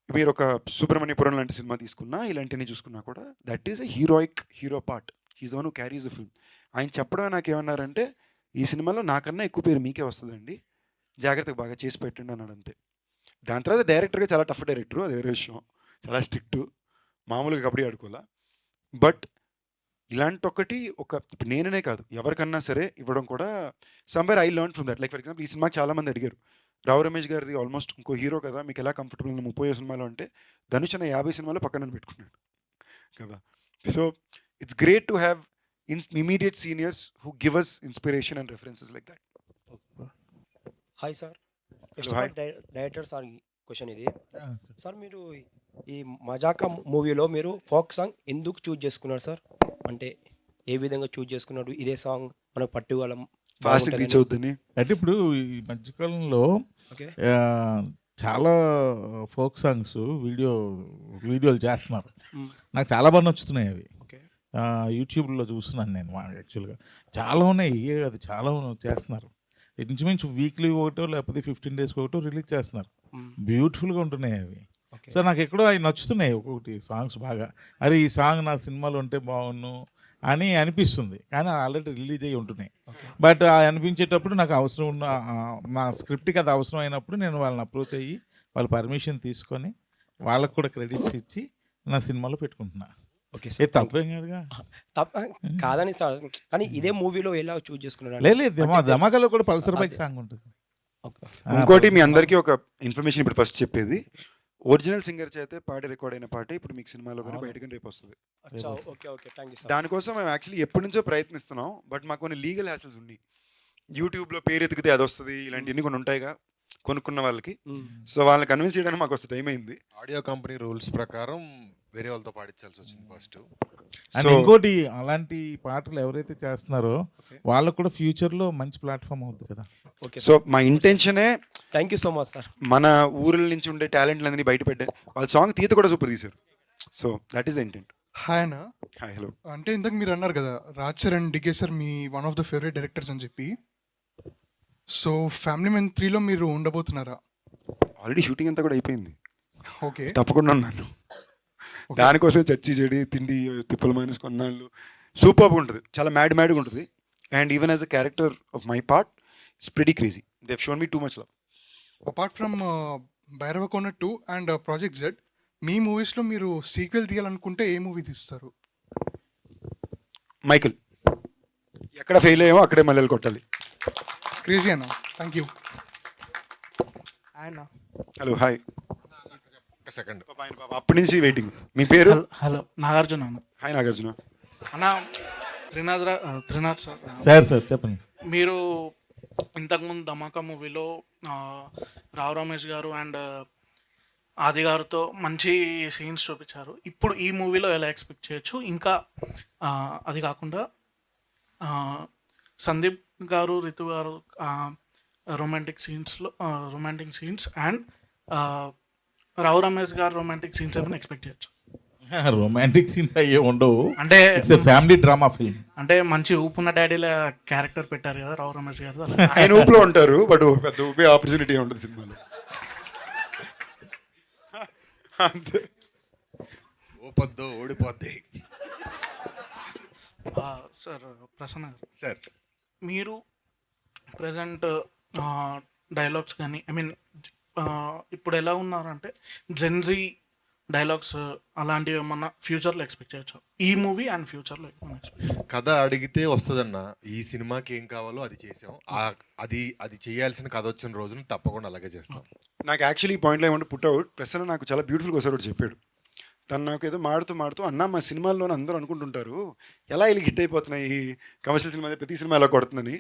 మీరు ఒక సుబ్రహ్మణ్యపురం లాంటి సినిమా తీసుకున్నా, ఇలాంటివన్నీ చూసుకున్నా కూడా that is a hero part. He's the one who carries the film. ఆయన చెప్పడమే నాకేమన్నారంటే, ఈ సినిమాలో నాకన్నా ఎక్కువ పేరు మీకే వస్తుందండి, జాగ్రత్తగా బాగా చేసి పెట్టండి అన్నాడు అంతే. దాని తర్వాత డైరెక్టర్గా చాలా టఫ్ డైరెక్టరు, అది వేరే విషయం, చాలా స్ట్రిక్టు, మామూలుగా కబడ్డీ ఆడుకోవాలా. బట్ ఇలాంటి ఒకటి ఇప్పుడు నేననే కాదు ఎవరికన్నా సరే ఇవ్వడం కూడా somewhere I learn from that. Like for example ఈ సినిమాకి చాలామంది అడిగారు, రావు రమేష్ గారిది ఆల్మోస్ట్ ఇంకో హీరో కదా, మీకు ఎలా కంఫర్టబుల్ 30 సినిమాలో అంటే, ధనుష్ అన్న 50 సినిమాలో పక్కన పెట్టుకున్నాడు కదా. So it's great to have immediate seniors who give us inspiration and references like that. Hi sir, director sir question ఇది. సార్ మీరు ఈ మజాకా మూవీలో మీరు ఫోక్ సాంగ్ ఎందుకు చూజ్ చేసుకున్నారు సార్? అంటే ఏ విధంగా చూజ్ చేసుకున్నారు? ఇదే సాంగ్ మనకు పట్టుకోగలం ఫాస్ట్ రీచ్ అవుతుంది అంటే ఇప్పుడు ఈ మధ్యకాలంలో చాలా ఫోక్ సాంగ్స్ వీడియోలు చేస్తున్నారు. నాకు చాలా బాగా నచ్చుతున్నాయి అవి. యూట్యూబ్లో చూస్తున్నాను నేను యాక్చువల్గా. చాలా ఉన్నాయి, అది చాలా చేస్తున్నారు. ఇంచుమించు వీక్లీ ఒకటో లేకపోతే 15 days ఒకటో రిలీజ్ చేస్తున్నారు. బ్యూటిఫుల్గా ఉంటున్నాయి అవి. సో నాకు ఎక్కడో అవి నచ్చుతున్నాయి ఒక్కొక్కటి సాంగ్స్ బాగా. అరే ఈ సాంగ్ నా సినిమాలో ఉంటే బాగున్ను అని అనిపిస్తుంది, కానీ ఆల్రెడీ రిలీజ్ అయ్యి ఉంటున్నాయి. బట్ అనిపించేటప్పుడు నాకు అవసరం ఉన్న నా స్క్రిప్ట్కి అది అవసరం అయినప్పుడు నేను వాళ్ళని అప్రోచ్ అయ్యి వాళ్ళ పర్మిషన్ తీసుకొని వాళ్ళకు కూడా క్రెడిట్స్ ఇచ్చి నా సినిమాలో పెట్టుకుంటున్నా. ఓకే సార్, తప్పేం కాదుగా. కాదని సార్, కానీ ఇదే మూవీలో ఎలా చూజ్ చేసుకున్నారు? లేదు, ధమాకాలో కూడా పల్సర్ బైక్ సాంగ్ ఉంటుంది. ఇంకోటి మీ అందరికీ ఒక ఇన్ఫర్మేషన్ ఇప్పుడు ఫస్ట్ చెప్పేది, ఒరిజినల్ సింగర్ చేతే పాడి రికార్డ్ అయిన పాటే ఇప్పుడు మీకు సినిమాలో కానీ బయటకు రేపు వస్తుంది. దానికోసం మేము యాక్చువల్లీ ఎప్పటి నుంచో ప్రయత్నిస్తున్నాం, బట్ మాకు కొన్ని లీగల్ హ్యాసల్స్ ఉన్నాయి. యూట్యూబ్లో పేరు ఎతికితే అది వస్తుంది, ఇలాంటివన్నీ కొన్ని ఉంటాయిగా కొనుక్కున్న వాళ్ళకి. సో వాళ్ళని కన్విన్స్ చేయడానికి మాకు వస్తే టైం అయింది. ఆడియో కంపెనీ రూల్స్ ప్రకారం వేరే వాళ్ళతో పాడించాల్సి వచ్చింది ఫస్ట్. అండ్ ఇంకోటి, అలాంటి పాటలు ఎవరైతే చేస్తున్నారో వాళ్ళకు కూడా ఫ్యూచర్లో మంచి ప్లాట్ఫామ్ అవుతుంది కదా. సో మా ఇంటెన్షనే, thank you so much sir, మన ఊర్ల నుంచి ఉండే టాలెంట్లన్నీ బయట పెట్టారు. వాళ్ళ సాంగ్ తీత కూడా సూపర్ తీశారు. So that is the intent. Hi అన్న. Hi, hello. అంటే ఇంతకు మీరు అన్నారు కదా Raj sir and DK sir మీ one of the favourite directors అని చెప్పి. సో ఫ్యామిలీ మ్యాన్ 3లో మీరు ఉండబోతున్నారా? ఆల్రెడీ షూటింగ్ అంతా కూడా అయిపోయింది. ఓకే, తప్పకుండా ఉన్నాను. దానికోసం చచ్చి చెడి తిండి తిప్పలు మైనస్ కొన్నాళ్ళు సూపర్గా ఉంటుంది, చాలా మ్యాడ్గా ఉంటుంది. And even as a character of my part it's pretty crazy. They have shown me too much love. Apart from Bhairavakona 2 and project Z, మీ మూవీస్లో మీరు సీక్వెల్ తీయాలనుకుంటే ఏ మూవీ తీస్తారు? మైకిల్. ఎక్కడ ఫెయిల్ అయ్యామో అక్కడే మల్లెలు కొట్టాలి. క్రేజీ అన్న. Thank you. Hello, hi. Second అప్పటి నుంచి వెయిటింగ్. మీ పేరు? హలో, నాగార్జున అన్న. హాయ్ నాగార్జున. అన్న, త్రినాథ్ సార్ చెప్పండి. మీరు ఇంతకుముందు ధమాకా మూవీలో రావు రమేష్ గారు అండ్ ఆది గారితో మంచి సీన్స్ చూపించారు. ఇప్పుడు ఈ మూవీలో ఎలా ఎక్స్పెక్ట్ చేయొచ్చు? ఇంకా అది కాకుండా సందీప్ గారు, రితు గారు romantic scenes and Rao Ramesh గారు రొమాంటిక్ సీన్స్ ఏమైనా ఎక్స్పెక్ట్ చేయొచ్చు? రొమాంటిక్ సీన్స్ అయ్యే ఉండవు. అంటే ఫ్యామిలీ డ్రామా ఫిల్మ్. అంటే మంచి ఊపున్న డాడీల క్యారెక్టర్ పెట్టారు కదా రావు రమేష్ గారు. ఆయన ఊపులో ఉంటారు, బట్ పెద్ద ఊపే ఆపర్చునిటీ ఉంటుంది సినిమాలో. అంతే. ఓపద్దో ఓడిపోద్ది. సార్, ప్రసన్న గారు సార్, మీరు ప్రజెంట్ డైలాగ్స్ కానీ ఇప్పుడు ఎలా ఉన్నారంటే జెన్జీ డైలాగ్స్ అలాంటివి ఏమన్నా ఫ్యూచర్లో ఎక్స్పెక్ట్ చేయొచ్చు? ఈ మూవీ అండ్ ఫ్యూచర్లో కథ అడిగితే వస్తుందన్న. ఈ సినిమాకి ఏం కావాలో అది చేసాం. అది చేయాల్సిన కథ వచ్చిన రోజున తప్పకుండా అలాగే చేస్తాం. నాకు యాక్చువల్లీ ఈ పాయింట్లో ఏమంటే పుట్అవుట్ ప్రసన్న నాకు చాలా బ్యూటిఫుల్గా ఒకసారి ఒకటి చెప్పాడు. తను నాకు ఏదో మాడుతూ అన్న మా సినిమాల్లోనే అందరూ అనుకుంటుంటారు ఎలా ఇలా హిట్ అయిపోతున్నాయి కమర్షియల్ సినిమా, ప్రతి సినిమా ఎలా కొడుతుందని.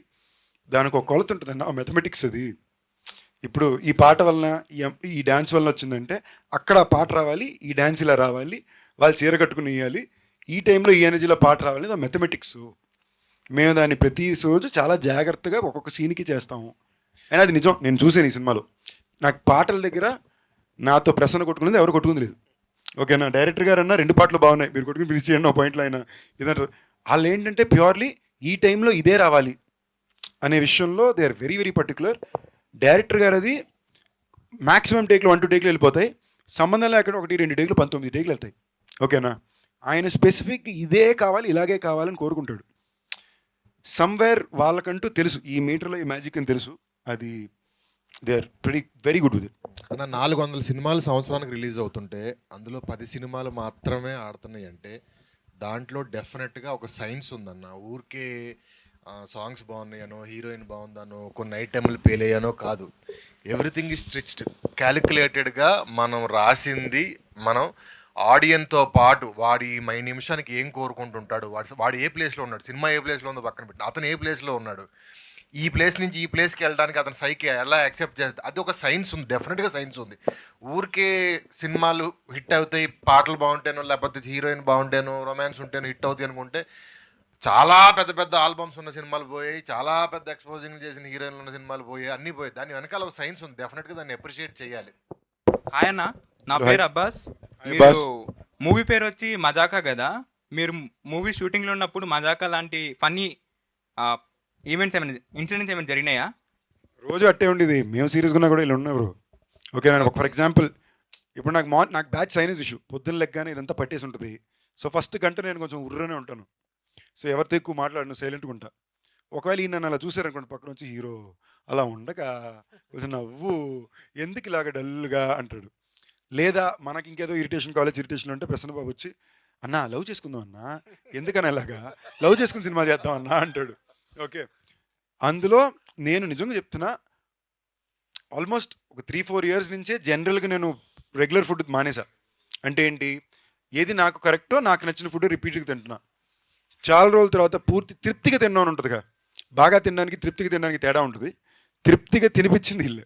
దానికి ఒక కొలత ఉంటుంది అన్న, మ్యాథమెటిక్స్ అది. ఇప్పుడు ఈ పాట వలన ఈ డ్యాన్స్ వలన వచ్చిందంటే అక్కడ ఆ పాట రావాలి, ఈ డ్యాన్స్ ఇలా రావాలి, వాళ్ళు చీర కట్టుకుని వేయాలి, ఈ టైంలో ఈ ఎనర్జీలో పాట రావాలి, అది మెథమెటిక్స్. మేము దాన్ని ప్రతి రోజు చాలా జాగ్రత్తగా ఒక్కొక్క సీన్కి చేస్తాము. అని అది నిజం, నేను చూసాను ఈ సినిమాలో. నాకు పాటల దగ్గర నాతో ప్రసన్న కొట్టుకునేది ఎవరు కొట్టుకుంది లేదు. ఓకేనా, డైరెక్టర్ గారు అన్న 2 పాటలు బాగున్నాయి, మీరు కొట్టుకుని ఫినిష్ చేయండి ఒక పాయింట్లో అయినా ఇదంటారు. వాళ్ళు ఏంటంటే ప్యూర్లీ ఈ టైంలో ఇదే రావాలి అనే విషయంలో they are very very particular. Director గారు అది మ్యాక్సిమం టేక్లు 1-2 టేక్లు వెళ్ళిపోతాయి, సంబంధం లేకుండా 1-2 టేక్లు 19 టేక్లు వెళ్తాయి. ఓకేనా, ఆయన స్పెసిఫిక్ ఇదే కావాలి, ఇలాగే కావాలని కోరుకుంటాడు. సమ్వేర్ వాళ్ళకంటూ తెలుసు ఈ మీటర్లో ఈ మ్యాజిక్ అని తెలుసు. అది they are very good with it. అన్న 400 సినిమాలు సంవత్సరానికి రిలీజ్ అవుతుంటే అందులో 10 సినిమాలు మాత్రమే ఆడుతున్నాయి అంటే దాంట్లో డెఫినెట్గా ఒక సైన్స్ ఉందన్న. ఊరికే సాంగ్స్ బాగున్నాయనో, హీరోయిన్ బాగుందనో, కొన్ని ఐటెంలు పేలయ్యానో కాదు. ఎవ్రీథింగ్ ఈజ్ స్ట్రిచ్డ్, క్యాలిక్యులేటెడ్గా మనం రాసింది. మనం ఆడియన్తో పాటు వాడి నిమిషానికి ఏం కోరుకుంటుంటాడు, వాడు ఏ ప్లేస్లో ఉన్నాడు, సినిమా ఏ ప్లేస్లో ఉందో పక్కన పెట్టి అతను ఏ ప్లేస్లో ఉన్నాడు, ఈ ప్లేస్ నుంచి ఈ ప్లేస్కి వెళ్ళడానికి అతను సైకి ఎలా యాక్సెప్ట్ చేస్తుంది, అది ఒక సైన్స్ ఉంది, డెఫినెట్గా సైన్స్ ఉంది. ఊరికే సినిమాలు హిట్ అవుతాయి, పాటలు బాగుంటేనో లేకపోతే హీరోయిన్ బాగుంటేనో రొమాన్స్ ఉంటేనో హిట్ అవుతాయి అనుకుంటే చాలా పెద్ద పెద్ద ఆల్బమ్స్ ఉన్న సినిమాలు పోయాయి, చాలా పెద్ద ఎక్స్పోజింగ్ చేసిన హీరోయిన్లు ఉన్న సినిమాలు పోయాయి, అన్నీ పోయాయి. దాని వెనకాల ఒక సైన్స్ ఉంది, డెఫినెట్గా దాన్ని అప్రిషియేట్ చేయాలి. హాయ్ అన్న, నా పేరు అబ్బాస్. మీరు మూవీ పేరు వచ్చి మజాకా కదా, మీరు మూవీ షూటింగ్లో ఉన్నప్పుడు మజాకా లాంటి ఫన్నీ ఈవెంట్స్ ఏమైనా ఇన్సిడెంట్స్ ఏమైనా జరిగినాయా? రోజు అట్టే ఉండేది, మేము సీరియస్గా ఉన్నా కూడా ఇలా ఉన్నారు. ఓకే, నేను ఫర్ ఎగ్జాంపుల్ ఇప్పుడు నాకు బ్యాచ్ సైనస్ ఇష్యూ, పొద్దున్న లెగ్గానే ఇదంతా పట్టేసి ఉంటుంది. సో ఫస్ట్ గంట నేను కొంచెం ఉర్రనే ఉంటాను. సో ఎవరితో ఎక్కువ మాట్లాడను, సైలెంట్గా ఉంటా. ఒకవేళ ఈ నన్ను అలా చూసారనుకోండి పక్కన నుంచి, హీరో అలా ఉండగా కొంచెం నవ్వు, ఎందుకు ఇలాగ డల్గా అంటాడు. లేదా మనకి ఇంకేదో ఇరిటేషన్, కాలేజ్ ఇరిటేషన్ ఉంటే ప్రసన్న బాబు వచ్చి, అన్నా లవ్ చేసుకుందాం అన్నా, ఎందుకని అలాగా లవ్ చేసుకుని సినిమా చేద్దాం అన్నా అంటాడు. ఓకే, అందులో నేను నిజంగా చెప్తున్నా, ఆల్మోస్ట్ ఒక 3-4 ఇయర్స్ నుంచే జనరల్గా నేను రెగ్యులర్ ఫుడ్ మానేసా. అంటే ఏంటి, ఏది నాకు కరెక్టో నాకు నచ్చిన ఫుడ్ రిపీట్గా తింటున్నా. చాలా రోజుల తర్వాత పూర్తి తృప్తిగా తిన్నాను ఉంటుందిగా, బాగా తినడానికి తృప్తిగా తినడానికి తేడా ఉంటుంది. తృప్తిగా తినిపించింది ఇల్లే.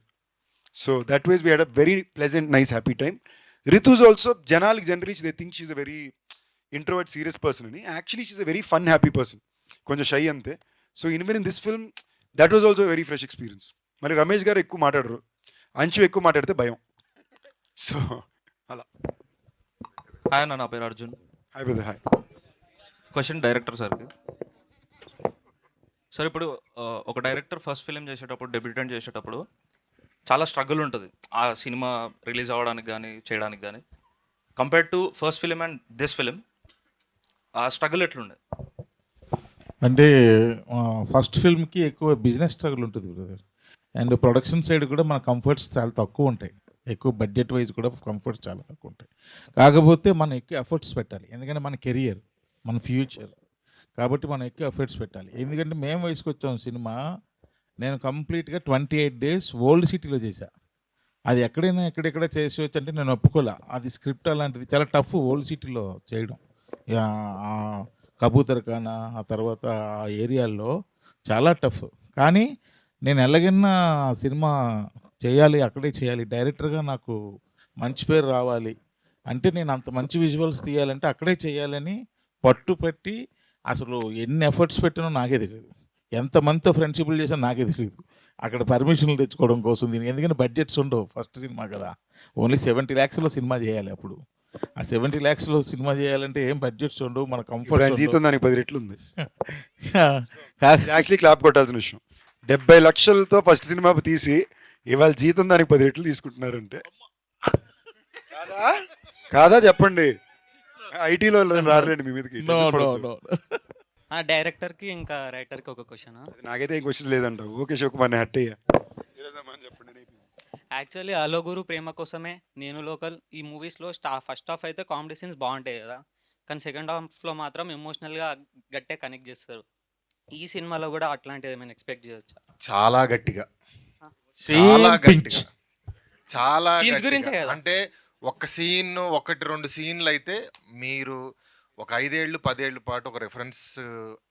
So that was we had a very pleasant nice happy time. Ritu's also జనాలకి generally they think she's a very introvert serious person అని. Actually she's a very fun happy person, కొంచెం షై అంతే. So in this film that was also very fresh experience. మరి రమేష్ గారు ఎక్కువ మాట్లాడరు, అంచు ఎక్కువ మాట్లాడితే భయం. సో అలా. హాయ్ అన్న, నా పేరు Arjun. Hi brother. Hi. Question director సార్కి. సార్ ఇప్పుడు ఒక డైరెక్టర్ ఫస్ట్ ఫిలిం చేసేటప్పుడు, డెబ్యూటెంట్ చేసేటప్పుడు చాలా స్ట్రగుల్ ఉంటుంది ఆ సినిమా రిలీజ్ అవ్వడానికి కానీ చేయడానికి కానీ. Compared to first film and this film, ఆ స్ట్రగుల్ ఎట్లుండే? అంటే ఫస్ట్ ఫిల్మ్కి ఎక్కువ బిజినెస్ స్ట్రగుల్ ఉంటుంది బ్రదర్. అండ్ ప్రొడక్షన్ సైడ్ కూడా మన కంఫర్ట్స్ చాలా తక్కువ ఉంటాయి, ఎక్కువ బడ్జెట్ వైజ్ కూడా కంఫర్ట్స్ చాలా తక్కువ ఉంటాయి. కాకపోతే మనం ఎక్కువ ఎఫర్ట్స్ పెట్టాలి, ఎందుకంటే మన కెరియర్, మన ఫ్యూచర్, కాబట్టి మనం ఎక్కువ ఎఫర్ట్స్ పెట్టాలి. ఎందుకంటే మేము వయసుకు వచ్చాం సినిమా, నేను కంప్లీట్గా 28 days ఓల్డ్ సిటీలో చేశా. అది ఎక్కడైనా ఎక్కడెక్కడ చేసేవచ్చు అంటే నేను ఒప్పుకోలే. అది స్క్రిప్ట్ అలాంటిది చాలా టఫ్ ఓల్డ్ సిటీలో చేయడం. కబూతర్ ఖానా ఆ తర్వాత ఆ ఏరియాల్లో చాలా టఫ్. కానీ నేను ఎలాగైనా సినిమా చేయాలి, అక్కడే చేయాలి, డైరెక్టర్గా నాకు మంచి పేరు రావాలి అంటే, నేను అంత మంచి విజువల్స్ తీయాలంటే అక్కడే చేయాలని పట్టుపట్టి అసలు ఎన్ని ఎఫర్ట్స్ పెట్టినో నాకే తెలియదు, ఎంతమందితో ఫ్రెండ్షిప్లు చేసినా నాకే తెలియదు. అక్కడ పర్మిషన్లు తెచ్చుకోవడం కోసం దీనికి, ఎందుకంటే బడ్జెట్స్ ఉండవు, ఫస్ట్ సినిమా కదా, ఓన్లీ 70 lakhsలో సినిమా చేయాలి. అప్పుడు ఆ 70 lakhsలో సినిమా చేయాలంటే ఏం బడ్జెట్స్ ఉండవు, మన కంఫర్ట్. జీతం దానికి 10 రెట్లు ఉంది. యాక్చువల్లీ క్లాప్ కొట్టాల్సిన విషయం, 70 లక్షలతో ఫస్ట్ సినిమా తీసి ఇవాళ జీతం దానికి 10 రెట్లు తీసుకుంటున్నారంటే కాదా చెప్పండి. ఐటీలో రాలేండి మీ మీదకి. డైరెక్టర్కి ఇంకా రైటర్కి ఒక క్వశ్చన్. నాకైతే ఏం క్వశ్చన్ లేదంట. ఓకే శివకుమార్ హట్ అయ్యా. యాక్చువల్లీ అలో గురు ప్రేమ కోసమే, నేను లోకల్, ఈ మూవీస్లో ఫస్ట్ హాఫ్ అయితే కామెడీ సీన్స్ బాగుంటాయి కదా, కానీ సెకండ్ హాఫ్లో మాత్రం ఎమోషనల్గా గట్టిగా కనెక్ట్ చేస్తారు. ఈ సినిమాలో కూడా అట్లాంటిది ఏమైనా ఎక్స్పెక్ట్ చేయొచ్చా? చాలా గట్టిగా, చాలా గట్టిగా, చాలా సీన్స్ గురించే కదా. అంటే ఒక సీన్ 1-2 సీన్లు అయితే మీరు ఒక 5 ఏళ్ళు 10 ఏళ్ళ పాటు ఒక రెఫరెన్స్,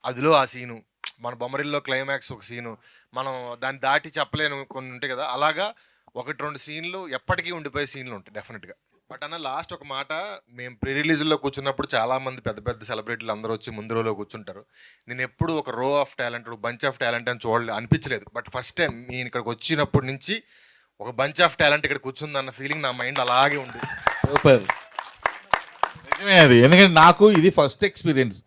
అదిలో ఆ సీను, మన బొమ్మరిల్లో క్లైమాక్స్ ఒక సీను, మనం దాన్ని దాటి చెప్పలేను కొన్ని ఉంటాయి కదా, అలాగా ఒకటి రెండు సీన్లు ఎప్పటికీ ఉండిపోయే సీన్లు ఉంటాయి డెఫినెట్గా. బట్ అన్న లాస్ట్ ఒక మాట, మేము ప్రీ రిలీజ్లో కూర్చున్నప్పుడు చాలామంది పెద్ద పెద్ద సెలబ్రిటీలు అందరూ వచ్చి ముందు రోలో కూర్చుంటారు. నేను ఎప్పుడు ఒక రో of talent, bunch of talent అని అనిపించలేదు. బట్ ఫస్ట్ టైం నేను ఇక్కడికి వచ్చినప్పటి నుంచి ఒక బంచ్ ఆఫ్ టాలెంట్ ఇక్కడ కూర్చుందన్న ఫీలింగ్ నా మైండ్ అలాగే ఉంది. సూపర్, నిజమే అది. ఎందుకంటే నాకు ఇది ఫస్ట్ ఎక్స్పీరియన్స్.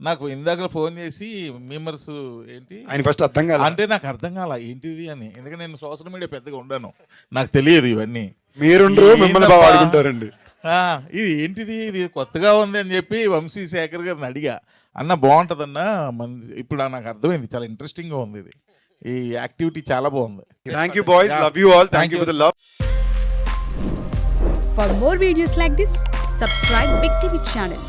నాకు ఇందాక ఫోన్ చేసి మెంబర్స్ ఏంటి ఆయన ఫస్ట్ అర్థం కాదు అంటే నాకు అర్థం కాల ఏంటిది అని. ఎందుకంటే నేను సోషల్ మీడియా పెద్దగా ఉండను, నాకు తెలియదు ఇవన్నీ. మీరుండ్రు మిమ్మల్ని బాగా వాడుకుంటారండి. ఇది ఏంటిది, ఇది కొత్తగా ఉంది అని చెప్పి వంశీ శేఖర్ గారిని అడిగా, అన్న బాగుంటుందన్న ఇప్పుడు నాకు అర్థమైంది, చాలా ఇంట్రెస్టింగ్గా ఉంది ఇది, ఈ యాక్టివిటీ చాలా బాగుంది. Thank you boys, love you all, thank you for the love. For more videos like this, subscribe Big TV channel.